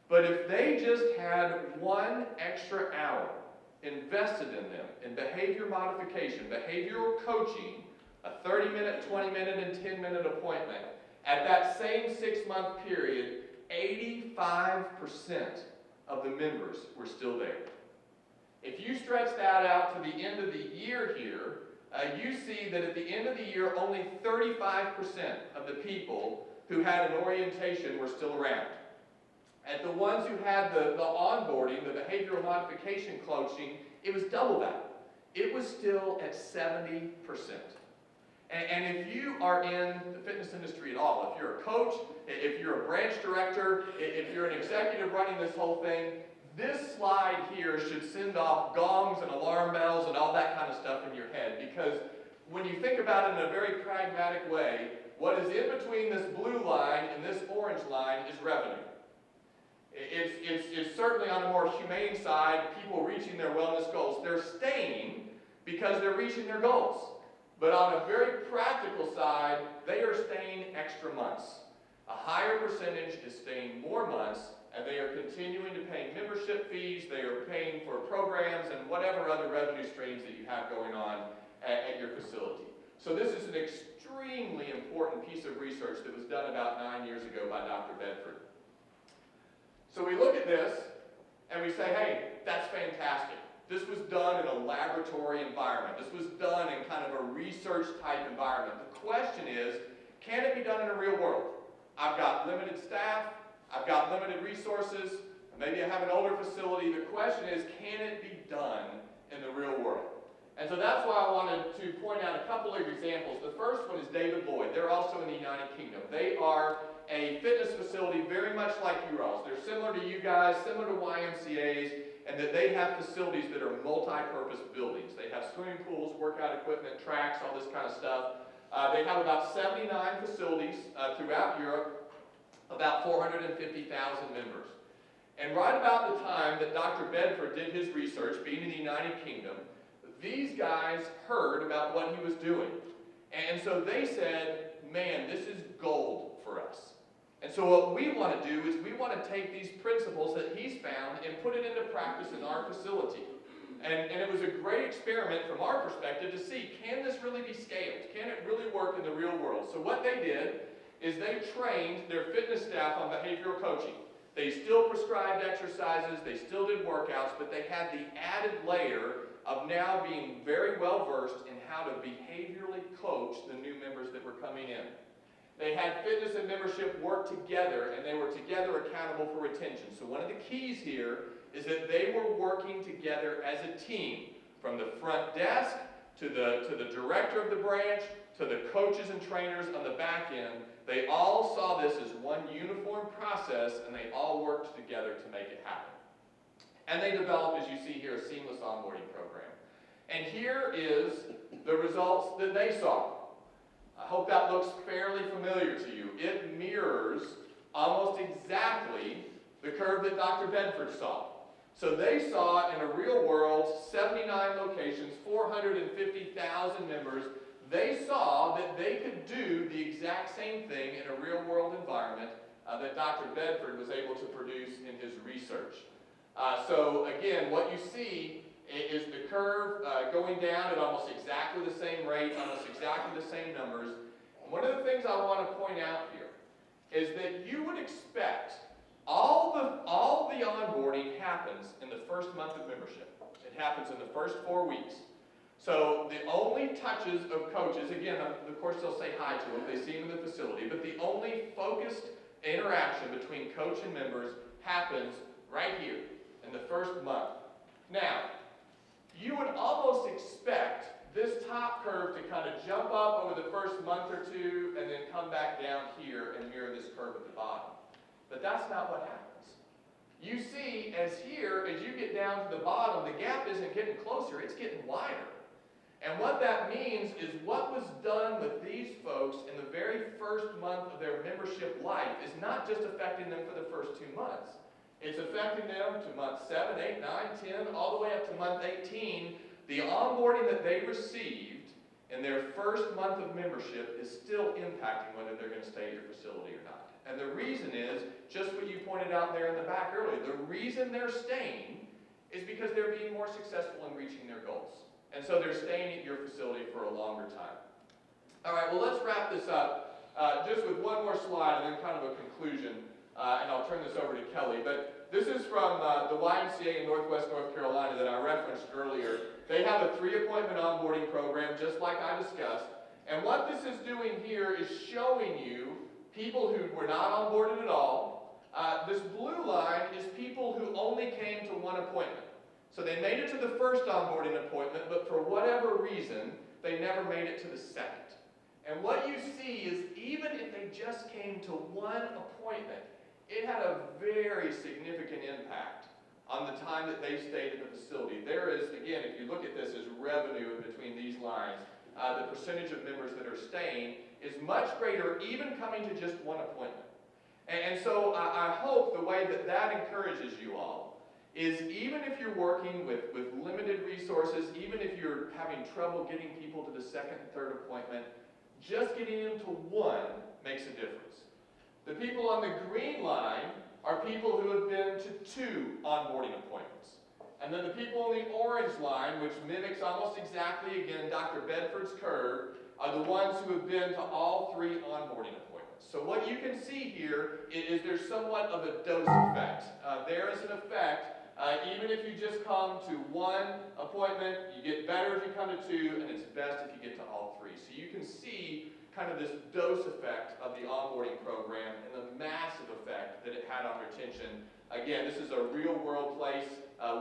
But if they just had one extra hour invested in them, in behavior modification, behavioral coaching, a 30-minute, 20-minute, and 10-minute appointment, at that same 6-month period, 85% of the members were still there. If you stretch that out to the end of the year here, you see that at the end of the year, only 35% of the people who had an orientation were still around. At the ones who had the onboarding, the behavioral modification coaching, it was double that. It was still at 70%. And if you are in the fitness industry at all, if you're a coach, if you're a branch director, if you're an executive running this whole thing, this slide here should send off gongs and alarm bells and all that kind of stuff in your head, because when you think about it in a very pragmatic way, what is in between this blue line and this orange line is revenue. It's certainly on a more humane side, people reaching their wellness goals. They're staying because they're reaching their goals. But on a very practical side, they are staying extra months. A higher percentage is staying more months, and they are continuing to pay membership fees, they are paying for programs and whatever other revenue streams that you have going on at your facility. So this is an extremely important piece of research that was done about 9 years ago by Dr. Bedford. So we look at this, and we say, hey, that's fantastic. This was done in a laboratory environment. This was done in kind of a research-type environment. The question is, can it be done in a real world? I've got limited staff, I've got limited resources, maybe I have an older facility. The question is, can it be done in the real world? And so that's why I wanted to point out a couple of examples. The first one is David Lloyd. They're also in the United Kingdom. They are a fitness facility very much like you all. They're similar to you guys, similar to YMCA's, and that they have facilities that are multi-purpose buildings. They have swimming pools, workout equipment, tracks, all this kind of stuff. They have about 79 facilities throughout Europe, about 450,000 members. And right about the time that Dr. Bedford did his research, being in the United Kingdom, these guys heard about what he was doing. And so they said, man, this is gold for us. And so what we want to do is we want to take these principles that he's found and put it into practice in our facility. And it was a great experiment from our perspective to see, can this really be scaled? Can it really work in the real world? So what they did is they trained their fitness staff on behavioral coaching. They still prescribed exercises, they still did workouts, but they had the added layer of now being very well versed in how to behaviorally coach the new members that were coming in. They had fitness and membership work together, and they were together accountable for retention. So one of the keys here is that they were working together as a team, from the front desk to the director of the branch to the coaches and trainers on the back end. They all saw this as one uniform process, and they all worked together to make it happen. And they developed, as you see here, a seamless onboarding program. And here is the results that they saw. I hope that looks fairly familiar to you. It mirrors almost exactly the curve that Dr. Bedford saw. So they saw in a real world, 79 locations, 450,000 members. They saw that they could do the exact same thing in a real world environment that Dr. Bedford was able to produce in his research. So again, what you see is the curve going down at almost exactly the same rate, almost exactly the same numbers. And one of the things I want to point out here is that you would expect all the onboarding happens in the first month of membership. It happens in the first 4 weeks. So the only touches of coaches, again, of course they'll say hi to them, they see them in the facility, but the only focused interaction between coach and members happens right here in the first month. Now, you would almost expect this top curve to kind of jump up over the first month or two and then come back down here and mirror this curve at the bottom. But that's not what happens. You see, as you get down to the bottom, the gap isn't getting closer, it's getting wider. And what that means is what was done with these folks in the very first month of their membership life is not just affecting them for the first 2 months. It's affecting them to month 7, 8, 9, 10, all the way up to month 18. The onboarding that they received in their first month of membership is still impacting whether they're going to stay at your facility or not. And the reason is, just what you pointed out there in the back earlier, the reason they're staying is because they're being more successful in reaching their goals. And so they're staying at your facility for a longer time. All right, well, let's wrap this up just with one more slide and then kind of a conclusion. And I'll turn this over to Kelly. But this is from the YMCA in Northwest North Carolina that I referenced earlier. They have a 3-appointment onboarding program, just like I discussed. And what this is doing here is showing you people who were not onboarded at all, This blue line is people who only came to one appointment. So they made it to the first onboarding appointment, but for whatever reason, they never made it to the second. And what you see is even if they just came to one appointment, it had a very significant impact on the time that they stayed in the facility. There is, again, if you look at this as revenue in between these lines, the percentage of members that are staying is much greater even coming to just one appointment. And so I hope the way that that encourages you all is even if you're working with limited resources, even if you're having trouble getting people to the second and third appointment, just getting them to one makes a difference. The people on the green line are people who have been to 2 onboarding appointments. And then the people on the orange line, which mimics almost exactly, again, Dr. Bedford's curve, are the ones who have been to all 3 onboarding appointments. So what you can see here is there's somewhat of a dose effect. There is an effect. Even if you just come to 1 appointment, you get better if you come to 2, and it's best if you get to all 3. So you can see kind of this dose effect of the onboarding program and the massive effect that it had on retention. Again, this is a real world place,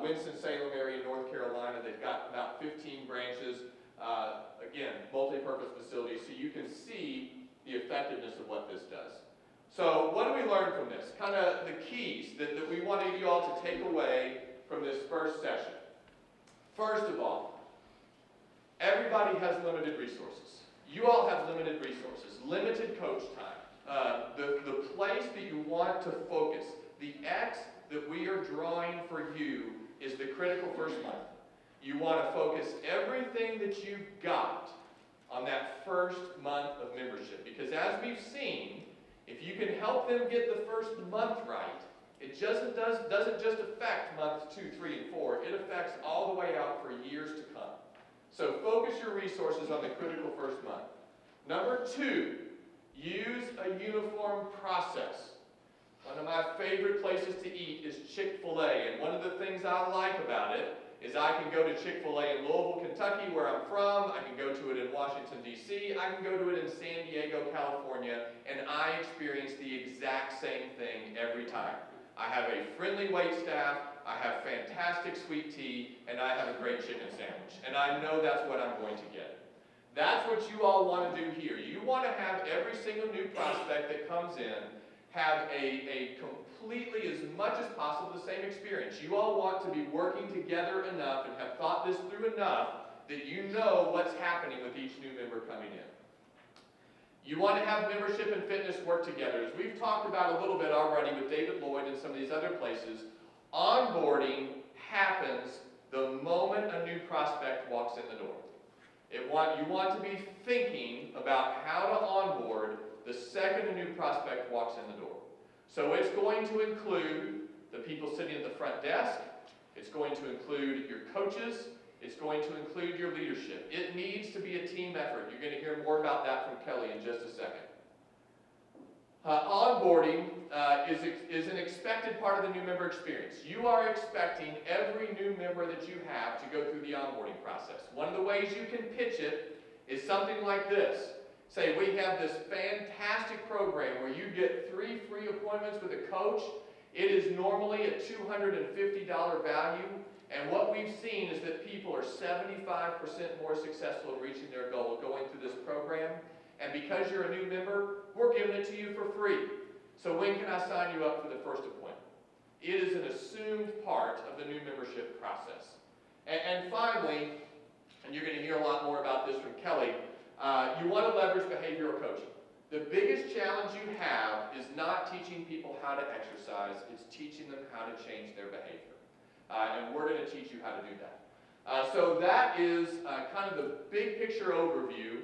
Winston-Salem area, North Carolina. They've got about 15 branches, again, multi-purpose facilities, so you can see the effectiveness of what this does. So what do we learn from this? Kind of the keys that we wanted you all to take away from this first session. First of all, everybody has limited resources. You all have limited resources, limited coach time. The place that you want to focus, the X that we are drawing for you is the critical first month. You want to focus everything that you've got on that first month of membership. Because as we've seen, if you can help them get the first month right, it doesn't just affect months 2, 3, and 4. It affects all the way out for years to come. So focus your resources on the critical first month. Number 2, use a uniform process. One of my favorite places to eat is Chick-fil-A, and one of the things I like about it is I can go to Chick-fil-A in Louisville, Kentucky, where I'm from. I can go to it in Washington, D.C. I can go to it in San Diego, California, and I experience the exact same thing every time. I have a friendly wait staff, I have fantastic sweet tea, and I have a great chicken sandwich. And I know that's what I'm going to get. That's what you all want to do here. You want to have every single new prospect that comes in have a completely, as much as possible, the same experience. You all want to be working together enough and have thought this through enough that you know what's happening with each new member coming in. You want to have membership and fitness work together. As we've talked about a little bit already with David Lloyd and some of these other places, onboarding happens the moment a new prospect walks in the door. You want to be thinking about how to onboard the second a new prospect walks in the door. So it's going to include the people sitting at the front desk. It's going to include your coaches. It's going to include your leadership. It needs to be a team effort. You're going to hear more about that from Kelly in just a second. Onboarding is an expected part of the new member experience. You are expecting every new member that you have to go through the onboarding process. One of the ways you can pitch it is something like this. Say, we have this fantastic program where you get 3 free appointments with a coach. It is normally a $250 value. And what we've seen is that people are 75% more successful in reaching their goal going through this program. And because you're a new member, we're giving it to you for free. So when can I sign you up for the first appointment? It is an assumed part of the new membership process. And finally, and you're going to hear a lot more about this from Kelly, you want to leverage behavioral coaching. The biggest challenge you have is not teaching people how to exercise, it's teaching them how to change their behavior. And we're going to teach you how to do that. So that is kind of the big picture overview,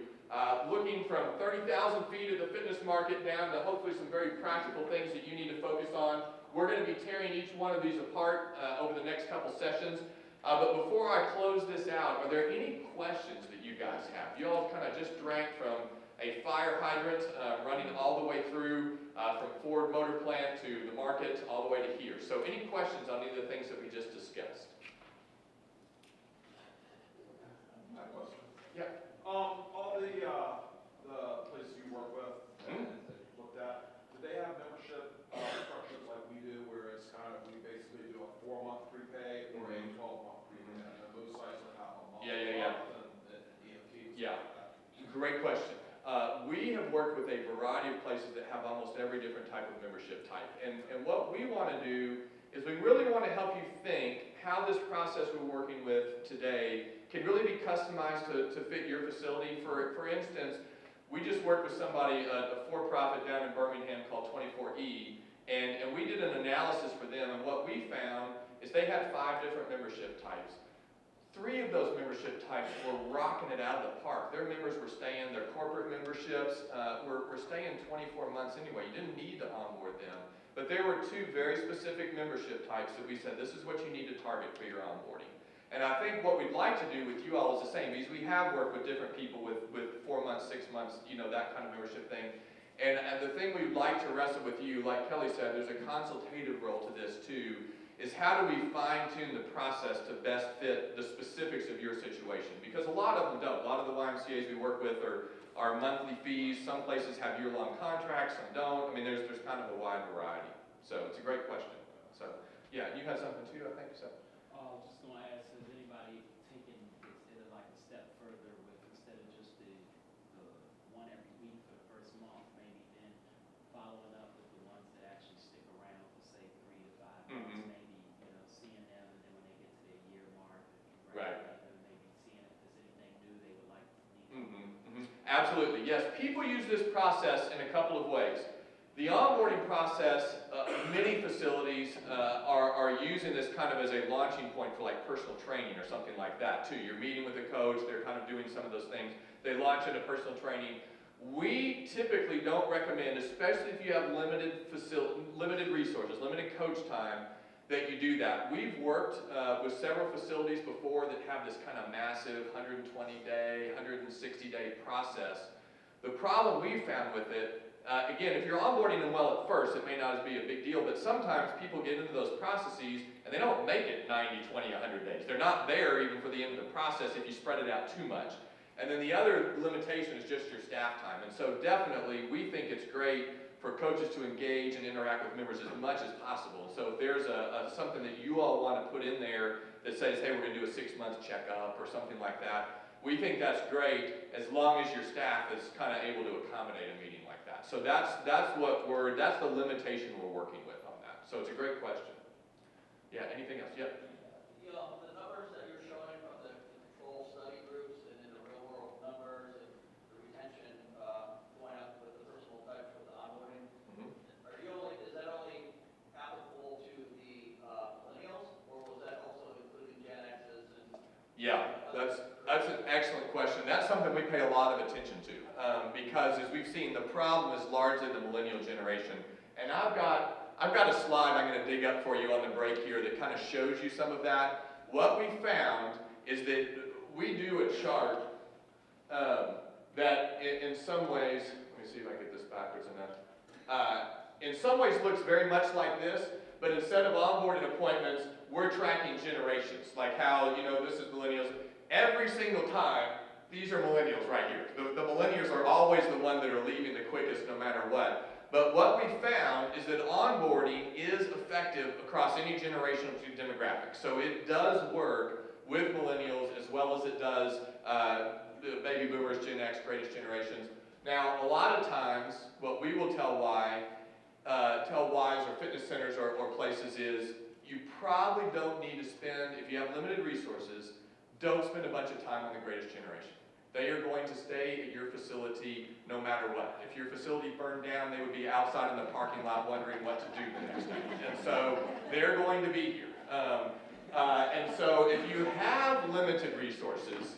looking from 30,000 feet of the fitness market down to hopefully some very practical things that you need to focus on. We're going to be tearing each one of these apart over the next couple sessions. But before I close this out, are there any questions that you guys have? You all kind of just drank from a fire hydrant running all the way through from Ford Motor Plant to the market all the way to here. So any questions on any of the things that we just discussed? My question. Yeah. All the places you work with and that you looked at, do they have membership structures like Great question. We have worked with a variety of places that have almost every different type of membership type. And what we want to do is we really want to help you think how this process we're working with today can really be customized to fit your facility. For instance, we just worked with somebody, a for-profit down in Birmingham called 24E, and we did an analysis for them, and what we found is they had 5 different membership types. 3 of those membership types were rocking it out of the park. Their members were staying, their corporate memberships were staying 24 months anyway. You didn't need to onboard them. But there were 2 very specific membership types that we said, this is what you need to target for your onboarding. And I think what we'd like to do with you all is the same, because we have worked with different people with 4 months, 6 months, you know, that kind of membership thing. And the thing we'd like to wrestle with you, like Kelly said, there's a consultative role to this too, is how do we fine-tune the process to best fit the specifics of your situation? Because a lot of them don't. A lot of the YMCAs we work with are monthly fees. Some places have year-long contracts, some don't. I mean, there's kind of a wide variety. So it's a great question. So, yeah, you had something too, I think so. Just going to ask, has anybody taken it like a step further with, instead of just the one every week for the first month, maybe then following up with the ones that actually stick around for say 3 to 5 months, maybe, you know, seeing them, and then when they get to their year mark, Right. them, maybe seeing if there's anything new they would like to need. Absolutely, yes. People use this process in a couple of ways. The onboarding process, many facilities are using this kind of as a launching point for like personal training or something like that too. You're meeting with a coach, they're kind of doing some of those things. They launch into personal training. We typically don't recommend, especially if you have limited resources, limited coach time, that you do that. We've worked with several facilities before that have this kind of massive 120-day, 160-day process. The problem we found with it, again, if you're onboarding them well at first, it may not be a big deal, but sometimes people get into those processes and they don't make it 90, 20, 100 days. They're not there even for the end of the process if you spread it out too much. And then the other limitation is just your staff time. And so definitely, we think it's great for coaches to engage and interact with members as much as possible. So if there's something that you all want to put in there that says, hey, we're going to do a 6-month checkup or something like that, we think that's great as long as your staff is kind of able to accommodate a meeting like that. So that's the limitation we're working with on that. So it's a great question. Yeah, anything else? Yeah. You know, the numbers that you're showing from the control study groups and in the real world numbers and the retention going up with the personal touch with the onboarding, is that only applicable to the millennials, or was that also including Gen X's and? Yeah, that's an excellent question. That's something we pay a lot of attention to because as we've seen, the problem is largely the millennial generation. And I've got a slide I'm going to dig up for you on the break here that kind of shows you some of that. What we found is that we do a chart that in some ways, let me see if I get this backwards enough, in some ways looks very much like this, but instead of onboarding appointments, we're tracking generations, like how, you know, this is millennials. Every single time, these are millennials right here. The millennials are always the one that are leaving the quickest no matter what. But what we found is that onboarding is effective across any generational demographic. So it does work with millennials as well as it does the baby boomers, Gen X, greatest generations. Now, a lot of times, what we will tell Ys or fitness centers or places is, you probably don't need to spend, if you have limited resources, don't spend a bunch of time on the greatest generation. They are going to stay at your facility no matter what. If your facility burned down, they would be outside in the parking lot wondering what to do the next day. And so they're going to be here. And so if you have limited resources,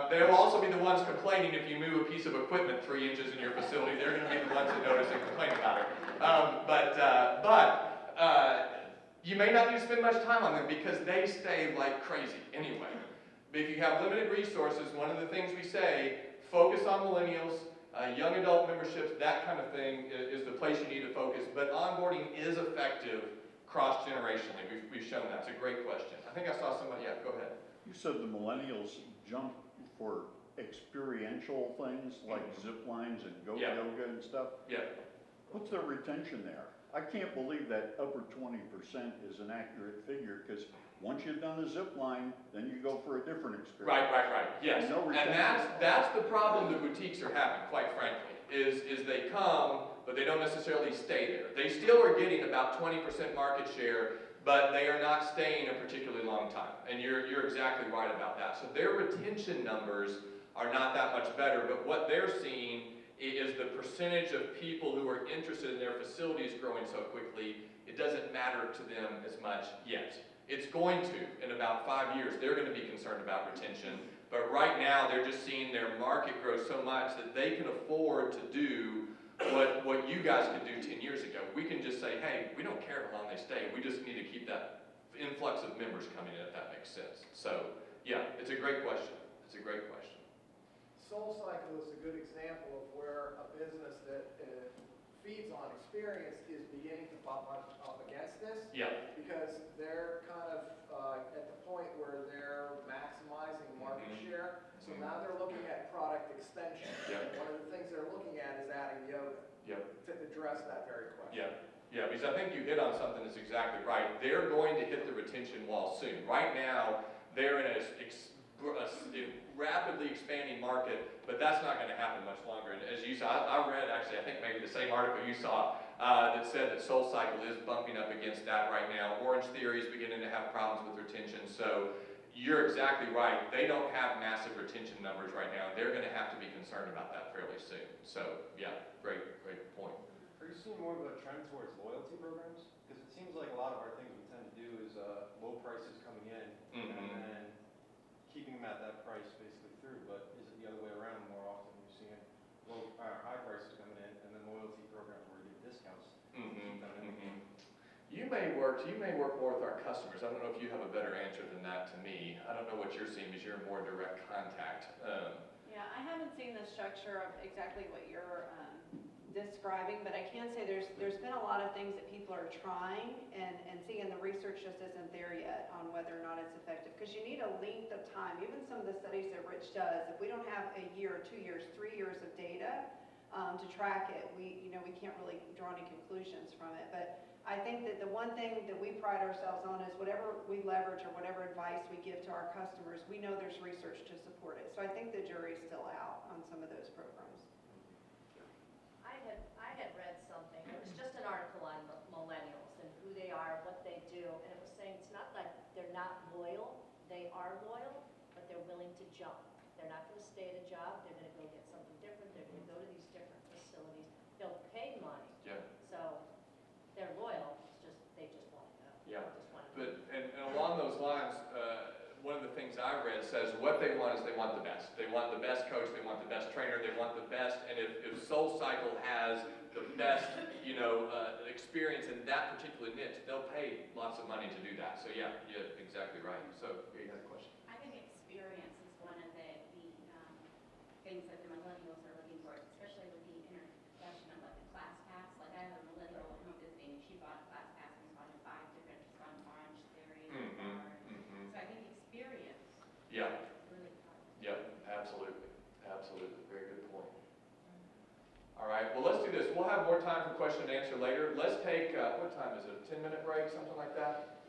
they'll also be the ones complaining if you move a piece of equipment 3 inches in your facility. They're going to be the ones that notice and complain about it. But you may not need to spend much time on them because they stay like crazy anyway. But if you have limited resources, one of the things we say, focus on millennials, young adult memberships, that kind of thing is the place you need to focus. But onboarding is effective cross-generationally. We've shown that. It's a great question. I think I saw somebody, yeah, go ahead. You said the millennials jump for experiential things like zip lines and yoga and stuff. Yeah. What's their retention there? I can't believe that upper 20% is an accurate figure because Once you've done the zip line, then you go for a different experience. Right, yes. No And retention. that's the problem the boutiques are having, quite frankly, is they come, but they don't necessarily stay there. They still are getting about 20% market share, but they are not staying a particularly long time. And you're exactly right about that. So their retention numbers are not that much better, but what they're seeing is the percentage of people who are interested in their facilities growing so quickly, it doesn't matter to them as much yet. It's going to, in about 5 years, they're going to be concerned about retention, but right now they're just seeing their market grow so much that they can afford to do what you guys could do 10 years ago. We can just say, hey, we don't care how long they stay, we just need to keep that influx of members coming in, if that makes sense. So, yeah, it's a great question. It's a great question. SoulCycle is a good example of where a business that feeds on experience is beginning to bump up against this. Yeah. Because they're kind of at the point where they're maximizing market share. So now they're looking at product extension. Yeah. And one of the things they're looking at is adding yoga to address that very question. Yeah, because I think you hit on something that's exactly right. They're going to hit the retention wall soon. Right now, they're in a rapidly expanding market, but that's not going to happen much longer. And as you saw, I read actually, I think maybe the same article you saw that said that SoulCycle is bumping up against that right now. Orange Theory is beginning to have problems with retention. So you're exactly right. They don't have massive retention numbers right now. They're going to have to be concerned about that fairly soon. So yeah, great point. Are you seeing more of a trend towards loyalty programs? Because it seems like a lot of our things we tend to do is low prices coming in and then keeping them at that price basically through. But is it the other way around more often? You're seeing high prices coming in and then loyalty programs where you get discounts to keep them in the game. You may work more with our customers. I don't know if you have a better answer than that to me. I don't know what you're seeing because you're in more direct contact. Yeah, I haven't seen the structure of exactly what you're describing, but I can say there's been a lot of things that people are trying and seeing, the research just isn't there yet on whether or not it's effective. Because you need a length of time. Even some of the studies that Rich does, if we don't have a year, 2 years, 3 years of data to track it, we can't really draw any conclusions from it. But I think that the one thing that we pride ourselves on is whatever we leverage or whatever advice we give to our customers, we know there's research to support it. So I think the jury's still out on some of those programs. I had read something, it was just an article on millennials and who they are, what they do, and it was saying it's not like they're not loyal, they are loyal, but they're willing to jump. They're not going to stay at a job, they're going to go get something different, they're going to go to these different facilities, they'll pay money. Yeah. So they're loyal, it's just, they just want to go. Yeah. Just want to But and along those lines, one of the things I read says what they want is they want the best. They want the best coach, they want the best trainer, they want the best. And if SoulCycle has the best, experience in that particular niche, they'll pay lots of money to do that. So yeah, you're exactly right. So you had a question. I think experience is one of the things that the millennials are looking for, especially with the introduction of like the class pass. Like I have a millennial home visiting, she bought a class pass and was on 5 different, she's on Orange Theory. So I think experience Yeah. is really powerful. Yep, absolutely. Absolutely. Very good point. All right, well, let's do this. We'll have more time for question and answer later. Let's take, what time is it, a 10-minute break, something like that?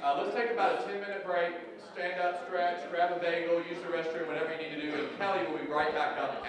Let's take about a 10-minute break, stand up, stretch, grab a bagel, use the restroom, whatever you need to do, and Kelly will be right back up